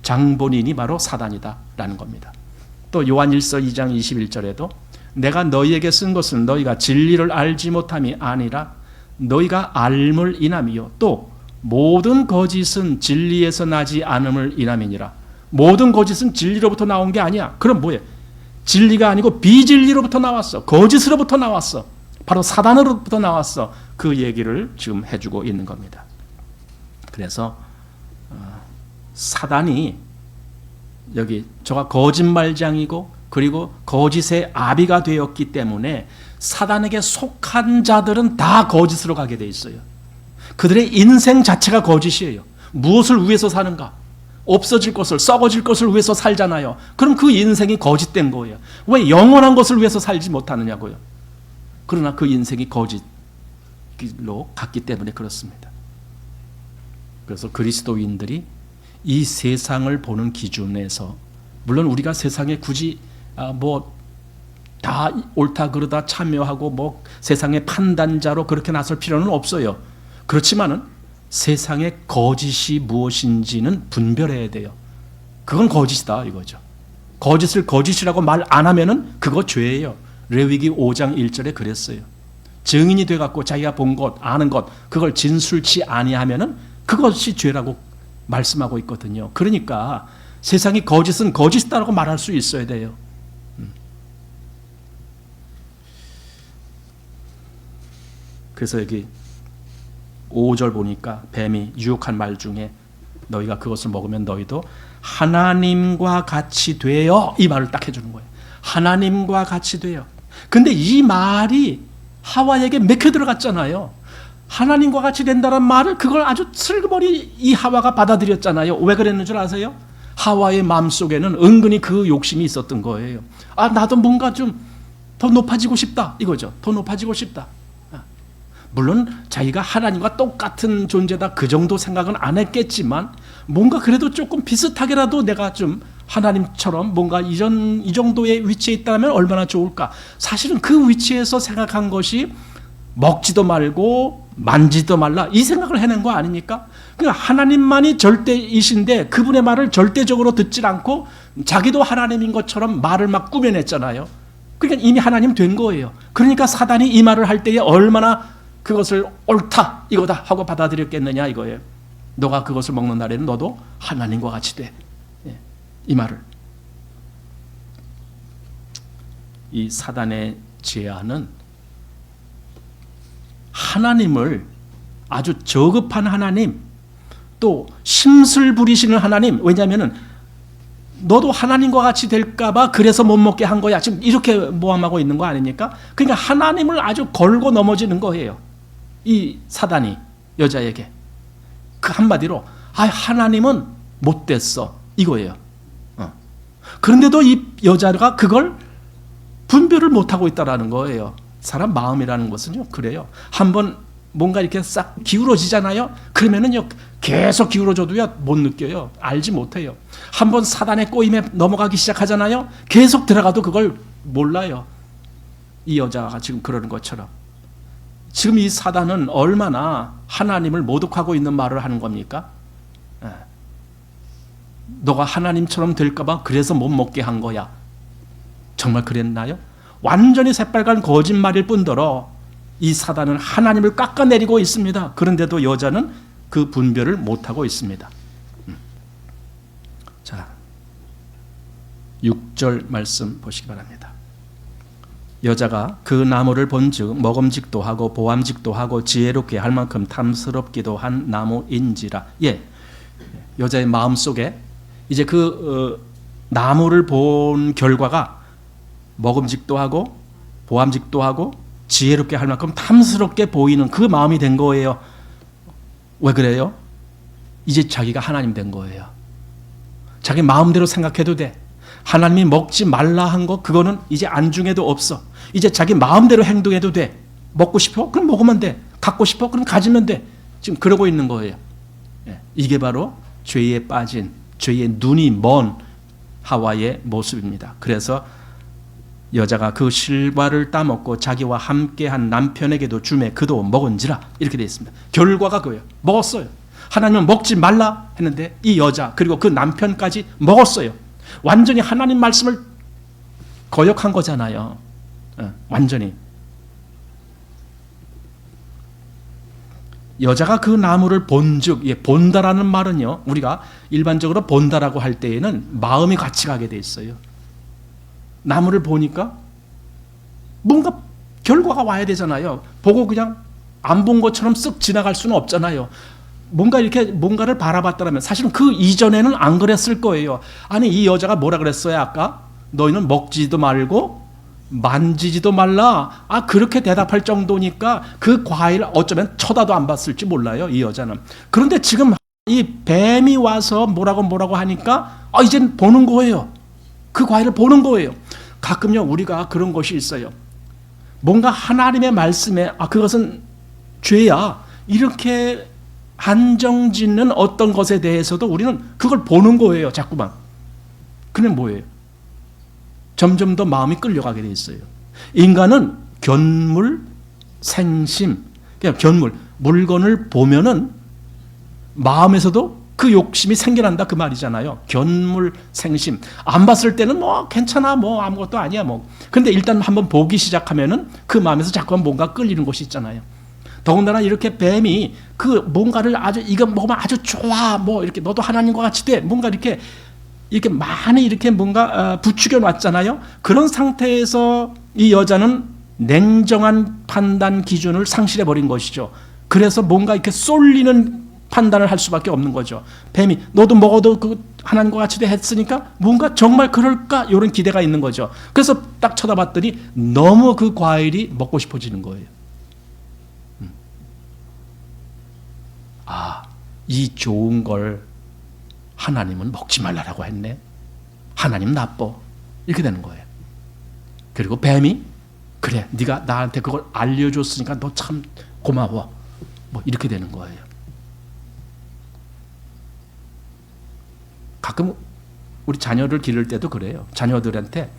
장본인이 바로 사단이다라는 겁니다. 또 요한일서 2장 21절에도 내가 너희에게 쓴 것은 너희가 진리를 알지 못함이 아니라 너희가 알물 인함이요 또 모든 거짓은 진리에서 나지 않음을 인함이니라. 모든 거짓은 진리로부터 나온 게 아니야. 그럼 뭐예요? 진리가 아니고 비진리로부터 나왔어. 거짓으로부터 나왔어. 바로 사단으로부터 나왔어. 그 얘기를 지금 해주고 있는 겁니다. 그래서 사단이 여기 저가 거짓말장이고 그리고 거짓의 아비가 되었기 때문에 사단에게 속한 자들은 다 거짓으로 가게 돼 있어요. 그들의 인생 자체가 거짓이에요. 무엇을 위해서 사는가? 없어질 것을, 썩어질 것을 위해서 살잖아요. 그럼 그 인생이 거짓된 거예요. 왜 영원한 것을 위해서 살지 못하느냐고요. 그러나 그 인생이 거짓로 갔기 때문에 그렇습니다. 그래서 그리스도인들이 이 세상을 보는 기준에서, 물론 우리가 세상에 굳이 다 옳다 그르다 참여하고 세상의 판단자로 그렇게 나설 필요는 없어요. 그렇지만은 세상의 거짓이 무엇인지는 분별해야 돼요. 그건 거짓이다 이거죠. 거짓을 거짓이라고 말 안 하면은 그거 죄예요. 레위기 5장 1절에 그랬어요. 증인이 돼 갖고 자기가 본 것, 아는 것, 그걸 진술치 아니하면은 그것이 죄라고 말씀하고 있거든요. 그러니까 세상이 거짓은 거짓이다라고 말할 수 있어야 돼요. 그래서 여기 5절 보니까 뱀이 유혹한 말 중에 너희가 그것을 먹으면 너희도 하나님과 같이 되어, 이 말을 딱 해주는 거예요. 하나님과 같이 되어. 근데 이 말이 하와에게 맥혀 들어갔잖아요. 하나님과 같이 된다는 말을, 그걸 아주 슬그머니 이 하와가 받아들였잖아요. 왜 그랬는 줄 아세요? 하와의 마음속에는 은근히 그 욕심이 있었던 거예요. 아, 나도 뭔가 좀 더 높아지고 싶다 이거죠. 더 높아지고 싶다. 물론 자기가 하나님과 똑같은 존재다 그 정도 생각은 안 했겠지만 뭔가 그래도 조금 비슷하게라도 내가 좀 하나님처럼 뭔가 이 정도의 위치에 있다면 얼마나 좋을까. 사실은 그 위치에서 생각한 것이 먹지도 말고 만지도 말라 이 생각을 해낸 거 아닙니까? 그러니까 하나님만이 절대이신데 그분의 말을 절대적으로 듣질 않고 자기도 하나님인 것처럼 말을 막 꾸며냈잖아요. 그러니까 이미 하나님 된 거예요. 그러니까 사단이 이 말을 할 때에 얼마나 그것을 옳다 이거다 하고 받아들였겠느냐 이거예요. 너가 그것을 먹는 날에는 너도 하나님과 같이 돼. 이 말을. 이 사단의 제안은 하나님을, 아주 저급한 하나님, 또 심술 부리시는 하나님, 왜냐하면 너도 하나님과 같이 될까봐 그래서 못 먹게 한 거야. 지금 이렇게 모함하고 있는 거 아닙니까? 그러니까 하나님을 아주 걸고 넘어지는 거예요. 이 사단이 여자에게. 그 한마디로 하나님은 못됐어 이거예요. 그런데도 이 여자가 그걸 분별을 못하고 있다는 거예요. 사람 마음이라는 것은요 그래요. 한번 뭔가 이렇게 싹 기울어지잖아요. 그러면은요 계속 기울어져도요 못 느껴요. 알지 못해요. 한번 사단의 꼬임에 넘어가기 시작하잖아요. 계속 들어가도 그걸 몰라요. 이 여자가 지금 그러는 것처럼. 지금 이 사단은 얼마나 하나님을 모독하고 있는 말을 하는 겁니까? 너가 하나님처럼 될까봐 그래서 못 먹게 한 거야. 정말 그랬나요? 완전히 새빨간 거짓말일 뿐더러 이 사단은 하나님을 깎아내리고 있습니다. 그런데도 여자는 그 분별을 못하고 있습니다. 자, 6절 말씀 보시기 바랍니다. 여자가 그 나무를 본즉 먹음직도 하고 보암직도 하고 지혜롭게 할 만큼 탐스럽기도 한 나무인지라. 여자의 마음속에 이제 나무를 본 결과가 먹음직도 하고 보암직도 하고 지혜롭게 할 만큼 탐스럽게 보이는 그 마음이 된 거예요. 왜 그래요? 이제 자기가 하나님 된 거예요. 자기 마음대로 생각해도 돼. 하나님이 먹지 말라 한 거 그거는 이제 안중에도 없어. 이제 자기 마음대로 행동해도 돼. 먹고 싶어? 그럼 먹으면 돼. 갖고 싶어? 그럼 가지면 돼. 지금 그러고 있는 거예요. 이게 바로 죄에 빠진, 죄의 눈이 먼 하와의 모습입니다. 그래서 여자가 그 실과를 따먹고 자기와 함께한 남편에게도 주매 그도 먹은지라 이렇게 되어 있습니다. 결과가 그거예요. 먹었어요. 하나님은 먹지 말라 했는데 이 여자 그리고 그 남편까지 먹었어요. 완전히 하나님 말씀을 거역한 거잖아요. 완전히. 여자가 그 나무를 본즉, 본다라는 말은요, 우리가 일반적으로 본다라고 할 때에는 마음이 같이 가게 돼 있어요. 나무를 보니까 뭔가 결과가 와야 되잖아요. 보고 그냥 안 본 것처럼 쓱 지나갈 수는 없잖아요. 뭔가 이렇게 뭔가를 바라봤다면 사실은 그 이전에는 안 그랬을 거예요. 아니 이 여자가 뭐라 그랬어요 아까? 너희는 먹지도 말고 만지지도 말라. 그렇게 대답할 정도니까 그 과일 어쩌면 쳐다도 안 봤을지 몰라요 이 여자는. 그런데 지금 이 뱀이 와서 뭐라고 하니까 이젠 보는 거예요. 그 과일을 보는 거예요. 가끔요 우리가 그런 것이 있어요. 뭔가 하나님의 말씀에 그것은 죄야 이렇게 한정짓는 어떤 것에 대해서도 우리는 그걸 보는 거예요 자꾸만. 그게 뭐예요? 점점 더 마음이 끌려가게 돼 있어요. 인간은 견물, 생심, 그냥 견물, 물건을 보면은 마음에서도 그 욕심이 생겨난다 그 말이잖아요. 견물, 생심. 안 봤을 때는 뭐 괜찮아, 뭐 아무것도 아니야, 뭐. 근데 일단 한번 보기 시작하면은 그 마음에서 자꾸만 뭔가 끌리는 것이 있잖아요. 더군다나 이렇게 뱀이 그 뭔가를 이거 먹으면 아주 좋아, 뭐 이렇게 너도 하나님과 같이 돼, 뭔가 이렇게 많이 이렇게 뭔가 부추겨 놨잖아요. 그런 상태에서 이 여자는 냉정한 판단 기준을 상실해 버린 것이죠. 그래서 뭔가 이렇게 쏠리는 판단을 할 수밖에 없는 거죠. 뱀이 너도 먹어도 그 하나님과 같이 돼 했으니까 뭔가 정말 그럴까 이런 기대가 있는 거죠. 그래서 딱 쳐다봤더니 너무 그 과일이 먹고 싶어지는 거예요. 이 좋은 걸 하나님은 먹지 말라라고 했네. 하나님 나빠. 이렇게 되는 거예요. 그리고 뱀이 그래 네가 나한테 그걸 알려줬으니까 너 참 고마워. 뭐 이렇게 되는 거예요. 가끔 우리 자녀를 기를 때도 그래요. 자녀들한테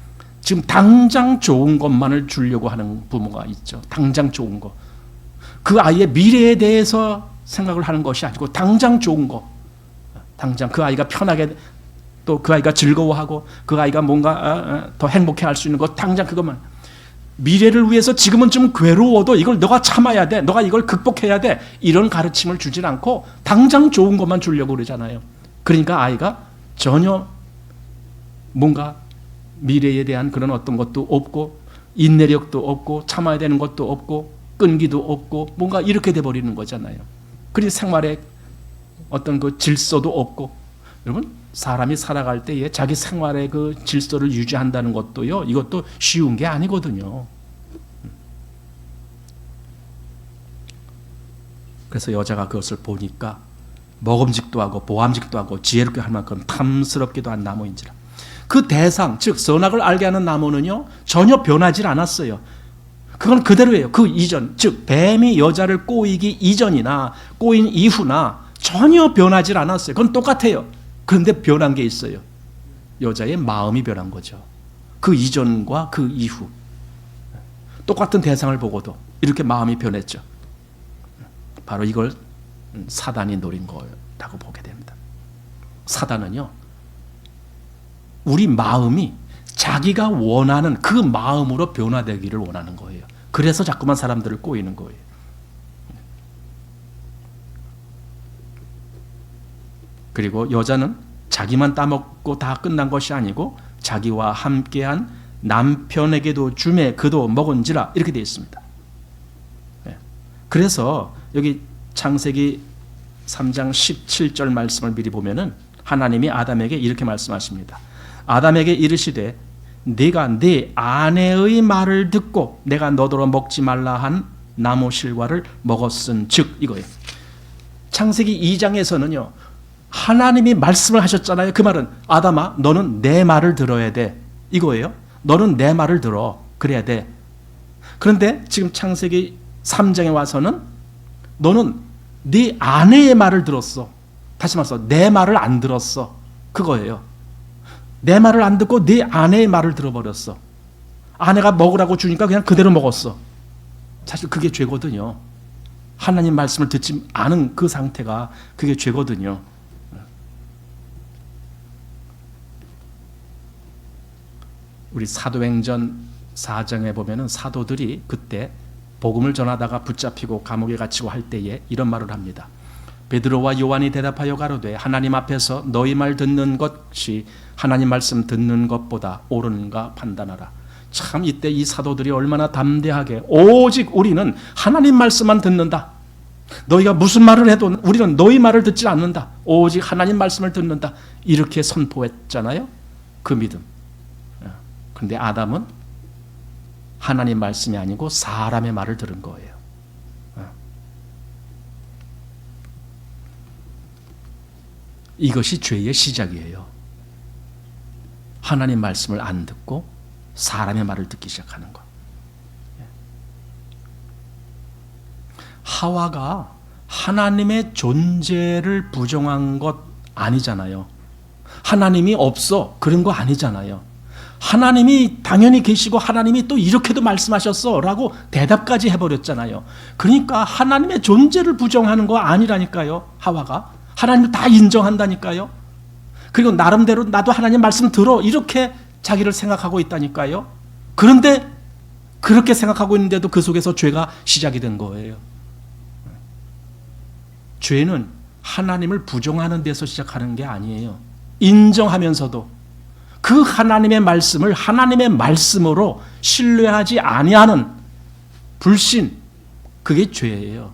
지금 당장 좋은 것만을 주려고 하는 부모가 있죠. 당장 좋은 거. 그 아이의 미래에 대해서 생각을 하는 것이 아니고 당장 좋은 거. 당장 그 아이가 편하게 또 그 아이가 즐거워하고 그 아이가 뭔가 더 행복해 할 수 있는 것 당장 그것만. 미래를 위해서 지금은 좀 괴로워도 이걸 너가 참아야 돼. 너가 이걸 극복해야 돼. 이런 가르침을 주질 않고 당장 좋은 것만 주려고 그러잖아요. 그러니까 아이가 전혀 뭔가 미래에 대한 그런 어떤 것도 없고 인내력도 없고 참아야 되는 것도 없고 끈기도 없고 뭔가 이렇게 돼버리는 거잖아요. 그리고 생활에 어떤 그 질서도 없고. 여러분 사람이 살아갈 때에 자기 생활의 그 질서를 유지한다는 것도요 이것도 쉬운 게 아니거든요. 그래서 여자가 그것을 보니까 먹음직도 하고 보암직도 하고 지혜롭게 할 만큼 탐스럽기도 한 나무인지라. 그 대상 즉 선악을 알게 하는 나무는요 전혀 변하지 않았어요. 그건 그대로예요. 그 이전 즉 뱀이 여자를 꼬이기 이전이나 꼬인 이후나 전혀 변하지 않았어요. 그건 똑같아요. 그런데 변한 게 있어요. 여자의 마음이 변한 거죠. 그 이전과 그 이후 똑같은 대상을 보고도 이렇게 마음이 변했죠. 바로 이걸 사단이 노린 거라고 보게 됩니다. 사단은요 우리 마음이 자기가 원하는 그 마음으로 변화되기를 원하는 거예요. 그래서 자꾸만 사람들을 꼬이는 거예요. 그리고 여자는 자기만 따먹고 다 끝난 것이 아니고 자기와 함께한 남편에게도 주매 그도 먹은지라 이렇게 되어 있습니다. 그래서 여기 창세기 3장 17절 말씀을 미리 보면은 하나님이 아담에게 이렇게 말씀하십니다. 아담에게 이르시되 네가 네 아내의 말을 듣고 내가 너더러 먹지 말라 한 나무 실과를 먹었은즉 이거예요. 창세기 2장에서는요. 하나님이 말씀을 하셨잖아요. 그 말은 아담아 너는 내 말을 들어야 돼. 이거예요. 너는 내 말을 들어. 그래야 돼. 그런데 지금 창세기 3장에 와서는 너는 네 아내의 말을 들었어. 다시 말해서 내 말을 안 들었어. 그거예요. 내 말을 안 듣고 네 아내의 말을 들어버렸어. 아내가 먹으라고 주니까 그냥 그대로 먹었어. 사실 그게 죄거든요. 하나님 말씀을 듣지 않은 그 상태가 그게 죄거든요. 우리 사도행전 4장에 보면은 사도들이 그때 복음을 전하다가 붙잡히고 감옥에 갇히고 할 때에 이런 말을 합니다. 베드로와 요한이 대답하여 가로되 하나님 앞에서 너희 말 듣는 것이 하나님 말씀 듣는 것보다 옳은가 판단하라. 참 이때 이 사도들이 얼마나 담대하게 오직 우리는 하나님 말씀만 듣는다. 너희가 무슨 말을 해도 우리는 너희 말을 듣지 않는다. 오직 하나님 말씀을 듣는다. 이렇게 선포했잖아요. 그 믿음. 그런데 아담은 하나님 말씀이 아니고 사람의 말을 들은 거예요. 이것이 죄의 시작이에요. 하나님 말씀을 안 듣고 사람의 말을 듣기 시작하는 것. 하와가 하나님의 존재를 부정한 것 아니잖아요. 하나님이 없어 그런 거 아니잖아요. 하나님이 당연히 계시고 하나님이 또 이렇게도 말씀하셨어 라고 대답까지 해버렸잖아요. 그러니까 하나님의 존재를 부정하는 거 아니라니까요. 하와가 하나님을 다 인정한다니까요. 그리고 나름대로 나도 하나님 말씀 들어 이렇게 자기를 생각하고 있다니까요. 그런데 그렇게 생각하고 있는데도 그 속에서 죄가 시작이 된 거예요. 죄는 하나님을 부정하는 데서 시작하는 게 아니에요. 인정하면서도 그 하나님의 말씀을 하나님의 말씀으로 신뢰하지 아니하는 불신, 그게 죄예요.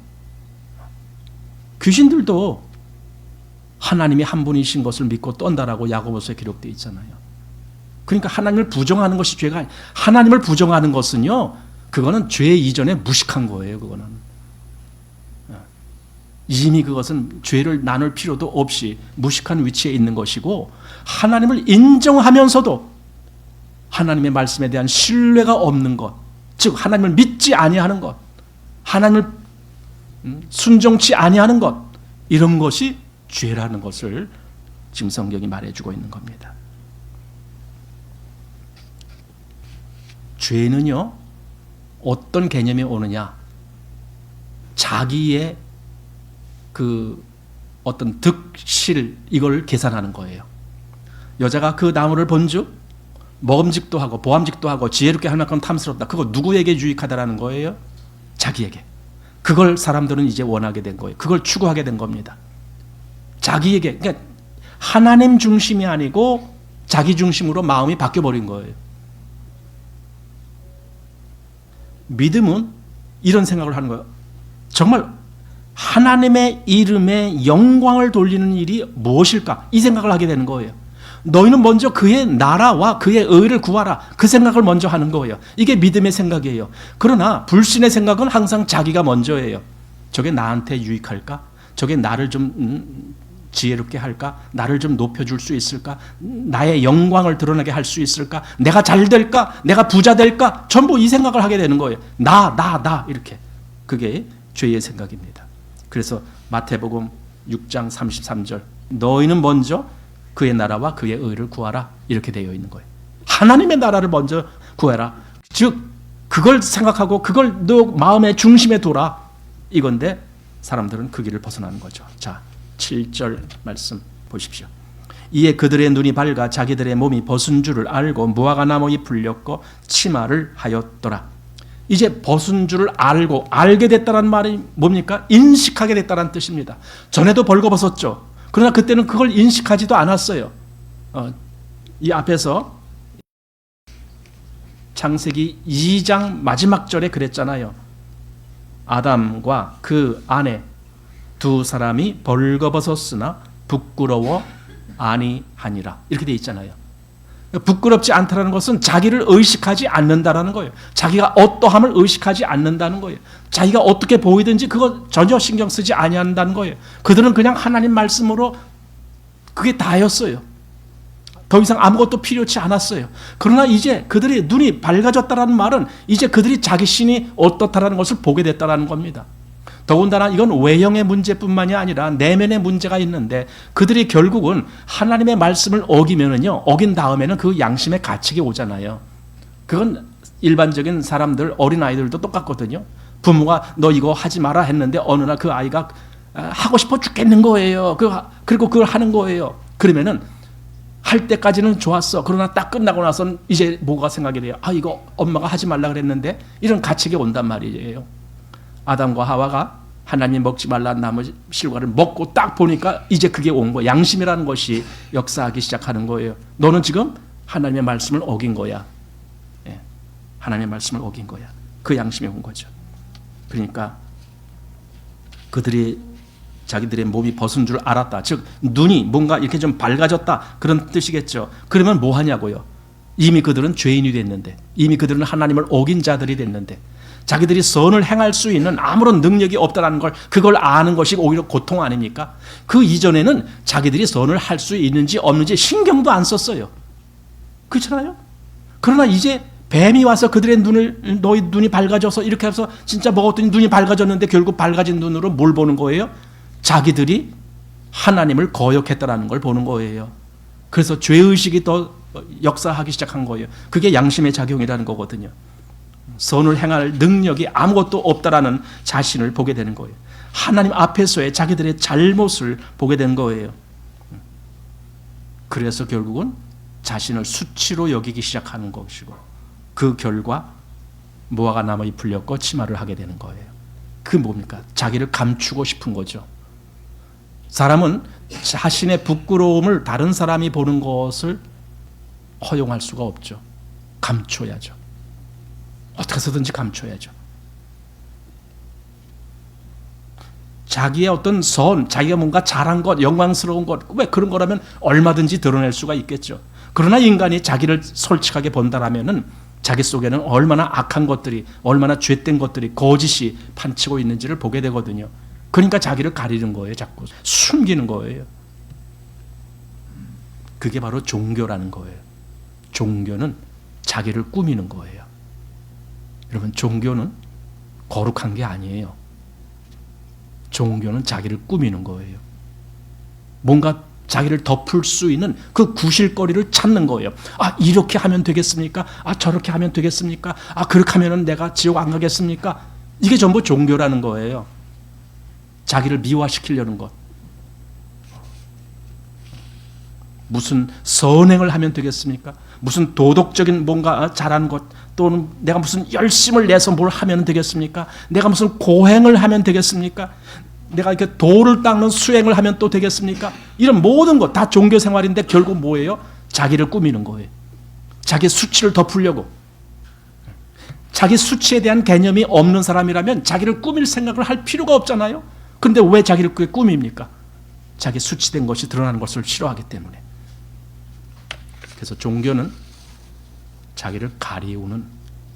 귀신들도 하나님이 한 분이신 것을 믿고 떤다라고 야고보서에 기록되어 있잖아요. 그러니까 하나님을 부정하는 것이 죄가 아니에요. 하나님을 부정하는 것은요, 그거는 죄 이전에 무식한 거예요. 그거는 이미 그것은 죄를 나눌 필요도 없이 무식한 위치에 있는 것이고, 하나님을 인정하면서도 하나님의 말씀에 대한 신뢰가 없는 것, 즉 하나님을 믿지 아니하는 것, 하나님을 순종치 아니하는 것, 이런 것이 죄라는 것을 지금 성경이 말해주고 있는 겁니다. 죄는요, 어떤 개념이 오느냐, 자기의 그 어떤 득실, 이걸 계산하는 거예요. 여자가 그 나무를 본즉 먹음직도 하고 보암직도 하고 지혜롭게 할 만큼 탐스럽다. 그거 누구에게 유익하다라는 거예요? 자기에게. 그걸 사람들은 이제 원하게 된 거예요. 그걸 추구하게 된 겁니다. 자기에게, 그러니까 하나님 중심이 아니고 자기 중심으로 마음이 바뀌어버린 거예요. 믿음은 이런 생각을 하는 거예요. 정말 하나님의 이름에 영광을 돌리는 일이 무엇일까? 이 생각을 하게 되는 거예요. 너희는 먼저 그의 나라와 그의 의를 구하라. 그 생각을 먼저 하는 거예요. 이게 믿음의 생각이에요. 그러나 불신의 생각은 항상 자기가 먼저예요. 저게 나한테 유익할까? 저게 나를 좀 지혜롭게 할까? 나를 좀 높여줄 수 있을까? 나의 영광을 드러나게 할 수 있을까? 내가 잘 될까? 내가 부자 될까? 전부 이 생각을 하게 되는 거예요. 나 이렇게. 그게 죄의 생각입니다. 그래서 마태복음 6장 33절, 너희는 먼저 그의 나라와 그의 의를 구하라, 이렇게 되어 있는 거예요. 하나님의 나라를 먼저 구해라. 즉 그걸 생각하고 그걸 너 마음의 중심에 둬라, 이건데 사람들은 그 길을 벗어나는 거죠. 자, 7절 말씀 보십시오. 이에 그들의 눈이 밝아 자기들의 몸이 벗은 줄을 알고 무화과 나무 잎을 엮고 치마를 하였더라. 이제 벗은 줄을 알고, 알게 됐다는 말이 뭡니까? 인식하게 됐다는 뜻입니다. 전에도 벌거벗었죠. 그러나 그때는 그걸 인식하지도 않았어요. 이 앞에서 창세기 2장 마지막 절에 그랬잖아요. 아담과 그 아내 두 사람이 벌거벗었으나 부끄러워 아니하니라, 이렇게 돼 있잖아요. 부끄럽지 않다는 것은 자기를 의식하지 않는다라는 거예요. 자기가 어떠함을 의식하지 않는다는 거예요. 자기가 어떻게 보이든지 그거 전혀 신경 쓰지 아니한다는 거예요. 그들은 그냥 하나님 말씀으로 그게 다였어요. 더 이상 아무것도 필요치 않았어요. 그러나 이제 그들의 눈이 밝아졌다는 말은 이제 그들이 자기 신이 어떻다라는 것을 보게 됐다는 겁니다. 더군다나 이건 외형의 문제뿐만이 아니라 내면의 문제가 있는데 그들이 결국은 하나님의 말씀을 어기면은요, 어긴 다음에는 그 양심의 가책이 오잖아요. 그건 일반적인 사람들, 어린아이들도 똑같거든요. 부모가 너 이거 하지 마라 했는데 어느 날 그 아이가 하고 싶어 죽겠는 거예요. 그리고 그걸 하는 거예요. 그러면은 할 때까지는 좋았어. 그러나 딱 끝나고 나서는 이제 뭐가 생각이 돼요? 아, 이거 엄마가 하지 말라 그랬는데, 이런 가책이 온단 말이에요. 아담과 하와가 하나님 먹지 말라는 나무 실과를 먹고 딱 보니까 이제 그게 온 거예요. 양심이라는 것이 역사하기 시작하는 거예요. 너는 지금 하나님의 말씀을 어긴 거야. 예, 하나님의 말씀을 어긴 거야. 그 양심이 온 거죠. 그러니까 그들이 자기들의 몸이 벗은 줄 알았다. 즉 눈이 뭔가 이렇게 좀 밝아졌다. 그런 뜻이겠죠. 그러면 뭐 하냐고요. 이미 그들은 죄인이 됐는데, 이미 그들은 하나님을 어긴 자들이 됐는데, 자기들이 선을 행할 수 있는 아무런 능력이 없다는 걸, 그걸 아는 것이 오히려 고통 아닙니까? 그 이전에는 자기들이 선을 할 수 있는지 없는지 신경도 안 썼어요. 그렇잖아요? 그러나 이제 뱀이 와서 그들의 너희 눈이 밝아져서 이렇게 해서 진짜 먹었더니 눈이 밝아졌는데 결국 밝아진 눈으로 뭘 보는 거예요? 자기들이 하나님을 거역했다는 걸 보는 거예요. 그래서 죄의식이 더 역사하기 시작한 거예요. 그게 양심의 작용이라는 거거든요. 선을 행할 능력이 아무것도 없다라는 자신을 보게 되는 거예요. 하나님 앞에서의 자기들의 잘못을 보게 된 거예요. 그래서 결국은 자신을 수치로 여기기 시작하는 것이고, 그 결과 무화과 나무 잎을 엮고 치마를 하게 되는 거예요. 그 뭡니까? 자기를 감추고 싶은 거죠. 사람은 자신의 부끄러움을 다른 사람이 보는 것을 허용할 수가 없죠. 감춰야죠. 어떻게 해서든지 감춰야죠. 자기의 어떤 선, 자기가 뭔가 잘한 것, 영광스러운 것, 왜 그런 거라면 얼마든지 드러낼 수가 있겠죠. 그러나 인간이 자기를 솔직하게 본다라면은 자기 속에는 얼마나 악한 것들이, 얼마나 죄된 것들이, 거짓이 판치고 있는지를 보게 되거든요. 그러니까 자기를 가리는 거예요. 자꾸 숨기는 거예요. 그게 바로 종교라는 거예요. 종교는 자기를 꾸미는 거예요. 여러분, 종교는 거룩한 게 아니에요. 종교는 자기를 꾸미는 거예요. 뭔가 자기를 덮을 수 있는 그 구실거리를 찾는 거예요. 아, 이렇게 하면 되겠습니까? 아, 저렇게 하면 되겠습니까? 아, 그렇게 하면 내가 지옥 안 가겠습니까? 이게 전부 종교라는 거예요. 자기를 미화시키려는 것. 무슨 선행을 하면 되겠습니까? 무슨 도덕적인 뭔가 잘한 것, 또는 내가 무슨 열심을 내서 뭘 하면 되겠습니까? 내가 무슨 고행을 하면 되겠습니까? 내가 이렇게 도를 닦는 수행을 하면 또 되겠습니까? 이런 모든 것 다 종교 생활인데 결국 뭐예요? 자기를 꾸미는 거예요. 자기 수치를 덮으려고. 자기 수치에 대한 개념이 없는 사람이라면 자기를 꾸밀 생각을 할 필요가 없잖아요. 그런데 왜 자기를 꾸밉니까? 자기 수치된 것이 드러나는 것을 싫어하기 때문에. 그래서 종교는 자기를 가리우는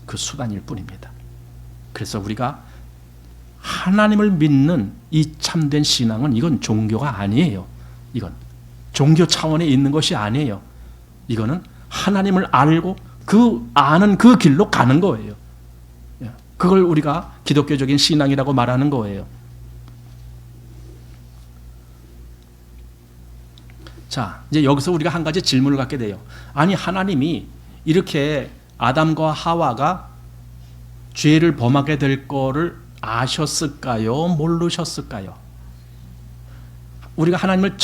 그 수단일 뿐입니다. 그래서 우리가 하나님을 믿는 이 참된 신앙은 이건 종교가 아니에요. 이건 종교 차원에 있는 것이 아니에요. 이거는 하나님을 알고 그 아는 그 길로 가는 거예요. 그걸 우리가 기독교적인 신앙이라고 말하는 거예요. 자, 이제 여기서 우리가 한 가지 질문을 갖게 돼요. 아니, 하나님이 이렇게 아담과 하와가 죄를 범하게 될 거를 아셨을까요? 모르셨을까요? 우리가 하나님을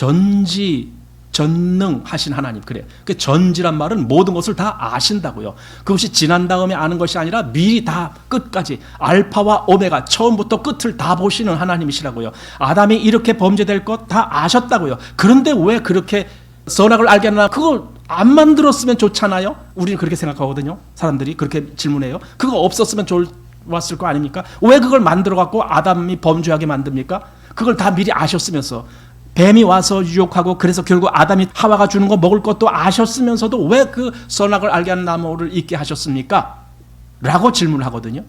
전능하신 하나님, 그래요. 그 전지란 말은 모든 것을 다 아신다고요. 그것이 지난 다음에 아는 것이 아니라 미리 다 끝까지 알파와 오메가 처음부터 끝을 다 보시는 하나님이시라고요. 아담이 이렇게 범죄될 것 다 아셨다고요. 그런데 왜 그렇게 선악을 알게 하나? 그걸 안 만들었으면 좋잖아요. 우리는 그렇게 생각하거든요. 사람들이 그렇게 질문해요. 그거 없었으면 좋았을 거 아닙니까? 왜 그걸 만들어 갖고 아담이 범죄하게 만듭니까? 그걸 다 미리 아셨으면서 뱀이 와서 유혹하고 그래서 결국 아담이 하와가 주는 거 먹을 것도 아셨으면서도 왜 그 선악을 알게 하는 나무를 잊게 하셨습니까? 라고 질문을 하거든요.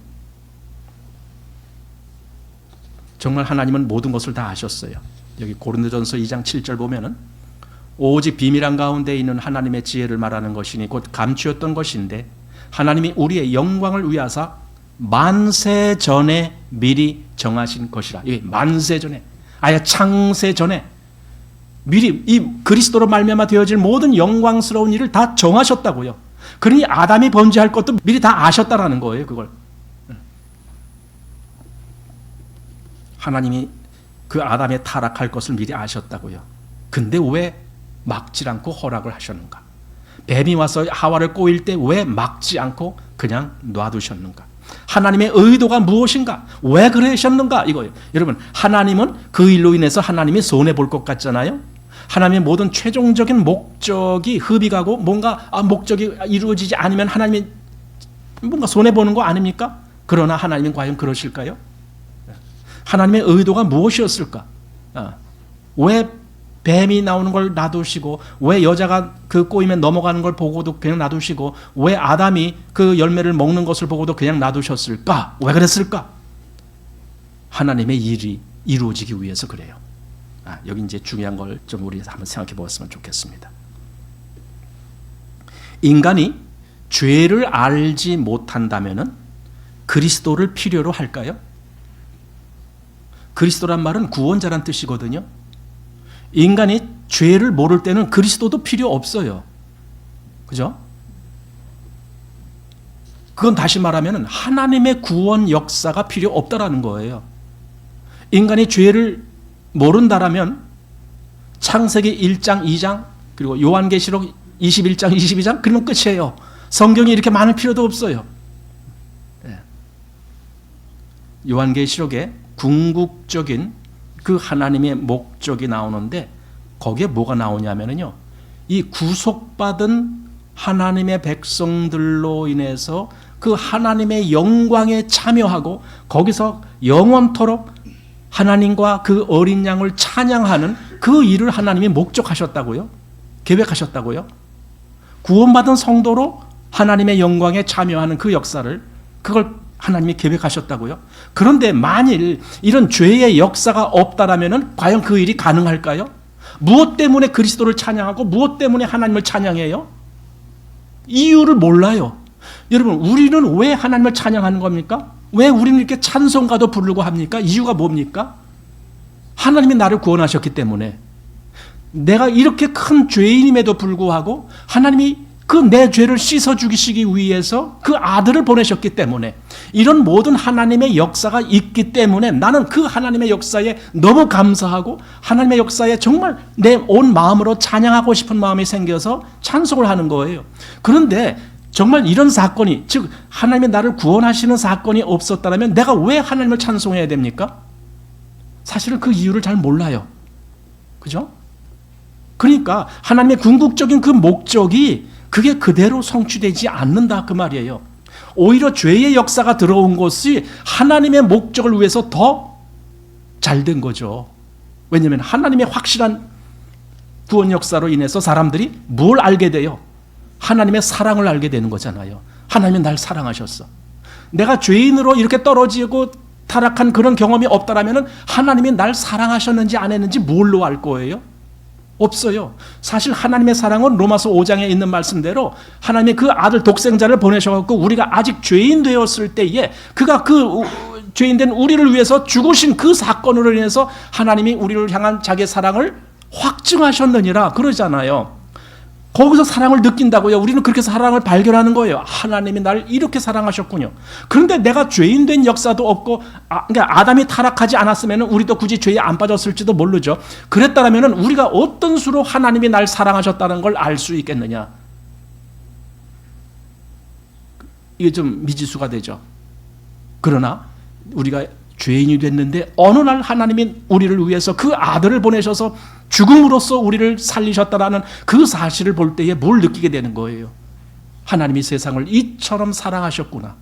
정말 하나님은 모든 것을 다 아셨어요. 여기 고린도전서 2장 7절 보면은 오직 비밀한 가운데 있는 하나님의 지혜를 말하는 것이니 곧 감추었던 것인데 하나님이 우리의 영광을 위하사 만세 전에 미리 정하신 것이라. 이 만세 전에, 아예 창세 전에 미리 이 그리스도로 말미암아 되어질 모든 영광스러운 일을 다 정하셨다고요. 그러니 아담이 범죄할 것도 미리 다 아셨다라는 거예요. 그걸 하나님이 그 아담의 타락할 것을 미리 아셨다고요. 근데 왜 막지 않고 허락을 하셨는가? 뱀이 와서 하와를 꼬일 때 왜 막지 않고 그냥 놔두셨는가? 하나님의 의도가 무엇인가? 왜 그러셨는가? 이거예요. 여러분, 하나님은 그 일로 인해서 하나님이 손해볼 것 같잖아요. 하나님의 모든 최종적인 목적이 흡입하고 뭔가 목적이 이루어지지 않으면 하나님이 뭔가 손해보는 거 아닙니까? 그러나 하나님은 과연 그러실까요? 하나님의 의도가 무엇이었을까? 왜 뱀이 나오는 걸 놔두시고, 왜 여자가 그 꼬임에 넘어가는 걸 보고도 그냥 놔두시고, 왜 아담이 그 열매를 먹는 것을 보고도 그냥 놔두셨을까? 왜 그랬을까? 하나님의 일이 이루어지기 위해서 그래요. 여기 이제 중요한 걸 좀 우리 한번 생각해 보았으면 좋겠습니다. 인간이 죄를 알지 못한다면은 그리스도를 필요로 할까요? 그리스도란 말은 구원자란 뜻이거든요. 인간이 죄를 모를 때는 그리스도도 필요 없어요. 그죠? 그건 다시 말하면 하나님의 구원 역사가 필요 없다라는 거예요. 인간이 죄를 모른다라면 창세기 1장, 2장, 그리고 요한계시록 21장, 22장 그러면 끝이에요. 성경이 이렇게 많을 필요도 없어요. 요한계시록에 궁극적인 그 하나님의 목적이 나오는데 거기에 뭐가 나오냐면요, 이 구속받은 하나님의 백성들로 인해서 그 하나님의 영광에 참여하고 거기서 영원토록 하나님과 그 어린 양을 찬양하는 그 일을 하나님이 목적하셨다고요. 계획하셨다고요. 구원받은 성도로 하나님의 영광에 참여하는 그 역사를, 그걸 하나님이 계획하셨다고요. 그런데 만일 이런 죄의 역사가 없다라면 과연 그 일이 가능할까요? 무엇 때문에 그리스도를 찬양하고 무엇 때문에 하나님을 찬양해요? 이유를 몰라요. 여러분, 우리는 왜 하나님을 찬양하는 겁니까? 왜 우리는 이렇게 찬송가도 부르고 합니까? 이유가 뭡니까? 하나님이 나를 구원하셨기 때문에. 내가 이렇게 큰 죄인임에도 불구하고 하나님이 그 내 죄를 씻어 주시기 위해서 그 아들을 보내셨기 때문에, 이런 모든 하나님의 역사가 있기 때문에 나는 그 하나님의 역사에 너무 감사하고 하나님의 역사에 정말 내 온 마음으로 찬양하고 싶은 마음이 생겨서 찬송을 하는 거예요. 그런데 정말 이런 사건이, 즉 하나님이 나를 구원하시는 사건이 없었다면 내가 왜 하나님을 찬송해야 됩니까? 사실은 그 이유를 잘 몰라요. 그죠? 그러니까 하나님의 궁극적인 그 목적이 그게 그대로 성취되지 않는다 그 말이에요. 오히려 죄의 역사가 들어온 것이 하나님의 목적을 위해서 더 잘된 거죠. 왜냐하면 하나님의 확실한 구원 역사로 인해서 사람들이 뭘 알게 돼요? 하나님의 사랑을 알게 되는 거잖아요. 하나님이 날 사랑하셨어. 내가 죄인으로 이렇게 떨어지고 타락한 그런 경험이 없다라면 하나님이 날 사랑하셨는지 안 했는지 뭘로 알 거예요? 없어요. 사실 하나님의 사랑은 로마서 5장에 있는 말씀대로 하나님의 그 아들 독생자를 보내셔서 우리가 아직 죄인 되었을 때에 그가 그 죄인된 우리를 위해서 죽으신 그 사건으로 인해서 하나님이 우리를 향한 자기의 사랑을 확증하셨느니라 그러잖아요. 거기서 사랑을 느낀다고요. 우리는 그렇게 사랑을 발견하는 거예요. 하나님이 나를 이렇게 사랑하셨군요. 그런데 내가 죄인 된 역사도 없고, 그러니까 아담이 타락하지 않았으면 우리도 굳이 죄에 안 빠졌을지도 모르죠. 그랬다면 우리가 어떤 수로 하나님이 날 사랑하셨다는 걸 알 수 있겠느냐. 이게 좀 미지수가 되죠. 그러나 우리가 죄인이 됐는데 어느 날 하나님이 우리를 위해서 그 아들을 보내셔서 죽음으로써 우리를 살리셨다라는 그 사실을 볼 때에 뭘 느끼게 되는 거예요. 하나님이 세상을 이처럼 사랑하셨구나.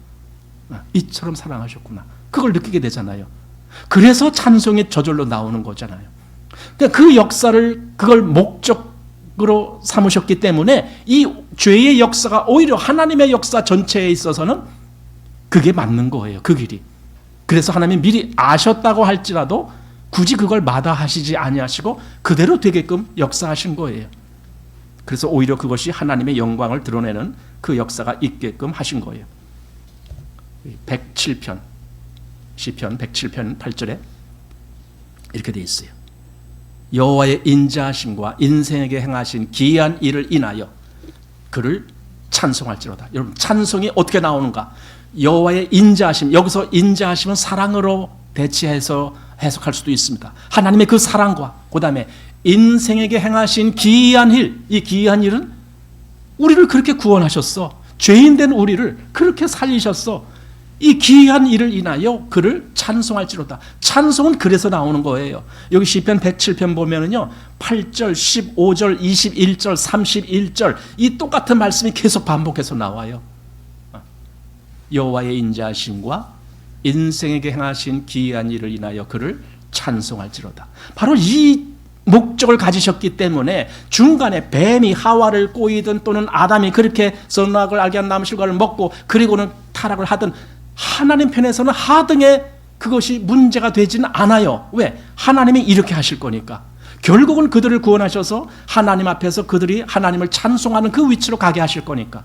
이처럼 사랑하셨구나. 그걸 느끼게 되잖아요. 그래서 찬송이 저절로 나오는 거잖아요. 그러니까 그 역사를 그걸 목적으로 삼으셨기 때문에 이 죄의 역사가 오히려 하나님의 역사 전체에 있어서는 그게 맞는 거예요. 그 길이. 그래서 하나님이 미리 아셨다고 할지라도 굳이 그걸 마다하시지 아니하시고 그대로 되게끔 역사하신 거예요. 그래서 오히려 그것이 하나님의 영광을 드러내는 그 역사가 있게끔 하신 거예요. 107편 시편 107편 8절에 이렇게 되어 있어요. 여호와의 인자하심과 인생에게 행하신 기이한 일을 인하여 그를 찬송할지로다. 여러분, 찬송이 어떻게 나오는가? 여호와의 인자하심, 여기서 인자하심은 사랑으로 대치해서 해석할 수도 있습니다. 하나님의 그 사랑과 그 다음에 인생에게 행하신 기이한 일, 이 기이한 일은 우리를 그렇게 구원하셨어. 죄인된 우리를 그렇게 살리셨어. 이 기이한 일을 인하여 그를 찬송할지로다. 찬송은 그래서 나오는 거예요. 여기 시편 107편 보면은요, 8절, 15절, 21절, 31절 이 똑같은 말씀이 계속 반복해서 나와요. 여호와의 인자하심과 인생에게 행하신 기이한 일을 인하여 그를 찬송할지로다. 바로 이 목적을 가지셨기 때문에 중간에 뱀이 하와를 꼬이든 또는 아담이 그렇게 선악을 알게 한 나무 실과를 먹고 그리고는 타락을 하든 하나님 편에서는 하등에 그것이 문제가 되지는 않아요. 왜? 하나님이 이렇게 하실 거니까. 결국은 그들을 구원하셔서 하나님 앞에서 그들이 하나님을 찬송하는 그 위치로 가게 하실 거니까.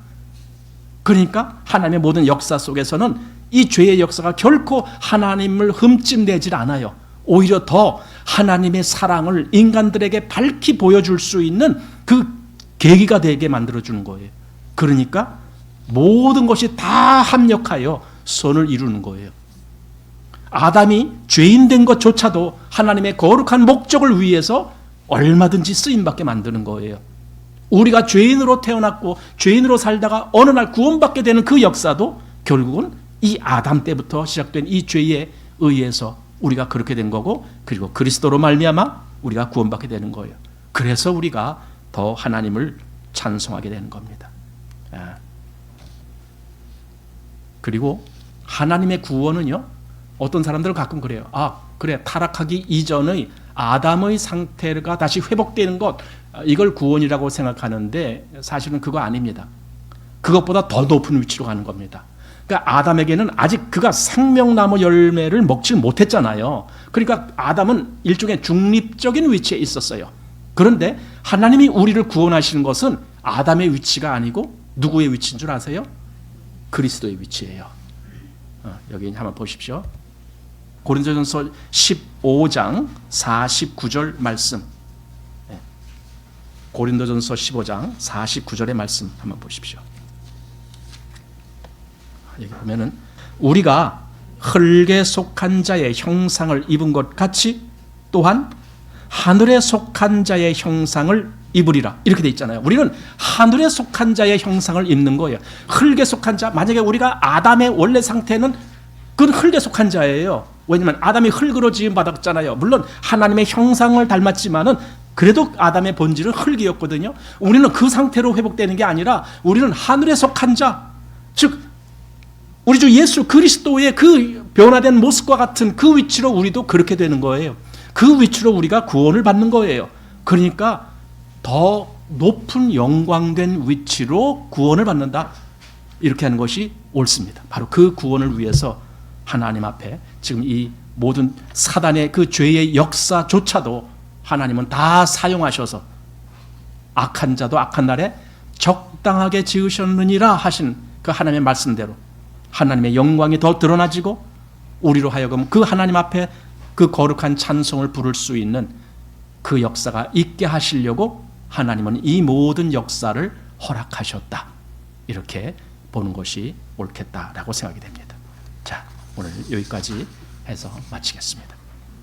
그러니까 하나님의 모든 역사 속에서는 이 죄의 역사가 결코 하나님을 흠집내질 않아요. 오히려 더 하나님의 사랑을 인간들에게 밝히 보여줄 수 있는 그 계기가 되게 만들어주는 거예요. 그러니까 모든 것이 다 합력하여 선을 이루는 거예요. 아담이 죄인된 것조차도 하나님의 거룩한 목적을 위해서 얼마든지 쓰임받게 만드는 거예요. 우리가 죄인으로 태어났고 죄인으로 살다가 어느 날 구원받게 되는 그 역사도 결국은 이 아담 때부터 시작된 이 죄에 의해서 우리가 그렇게 된 거고, 그리고 그리스도로 말미암아 우리가 구원받게 되는 거예요. 그래서 우리가 더 하나님을 찬송하게 되는 겁니다. 그리고 하나님의 구원은요, 어떤 사람들은 가끔 그래요. 그래, 타락하기 이전의 아담의 상태가 다시 회복되는 것, 이걸 구원이라고 생각하는데 사실은 그거 아닙니다. 그것보다 더 높은 위치로 가는 겁니다. 그러니까 아담에게는 아직 그가 생명나무 열매를 먹지 못했잖아요. 그러니까 아담은 일종의 중립적인 위치에 있었어요. 그런데 하나님이 우리를 구원하시는 것은 아담의 위치가 아니고 누구의 위치인 줄 아세요? 그리스도의 위치예요. 여기 한번 보십시오. 고린도전서 15장 49절 말씀. 고린도전서 15장 49절의 말씀 한번 보십시오. 여기 보면은 우리가 흙에 속한 자의 형상을 입은 것 같이 또한 하늘에 속한 자의 형상을 입으리라. 이렇게 돼 있잖아요. 우리는 하늘에 속한 자의 형상을 입는 거예요. 흙에 속한 자, 만약에 우리가 아담의 원래 상태는 그건 흙에 속한 자예요. 왜냐하면 아담이 흙으로 지음 받았잖아요. 물론 하나님의 형상을 닮았지만은 그래도 아담의 본질은 흙이었거든요. 우리는 그 상태로 회복되는 게 아니라 우리는 하늘에 속한 자, 즉 우리 주 예수 그리스도의 그 변화된 모습과 같은 그 위치로 우리도 그렇게 되는 거예요. 그 위치로 우리가 구원을 받는 거예요. 그러니까 더 높은 영광된 위치로 구원을 받는다. 이렇게 하는 것이 옳습니다. 바로 그 구원을 위해서 하나님 앞에 지금 이 모든 사단의 그 죄의 역사조차도 하나님은 다 사용하셔서 악한 자도 악한 날에 적당하게 지으셨느니라 하신 그 하나님의 말씀대로 하나님의 영광이 더 드러나지고 우리로 하여금 그 하나님 앞에 그 거룩한 찬송을 부를 수 있는 그 역사가 있게 하시려고 하나님은 이 모든 역사를 허락하셨다. 이렇게 보는 것이 옳겠다라고 생각이 됩니다. 자, 오늘 여기까지 해서 마치겠습니다.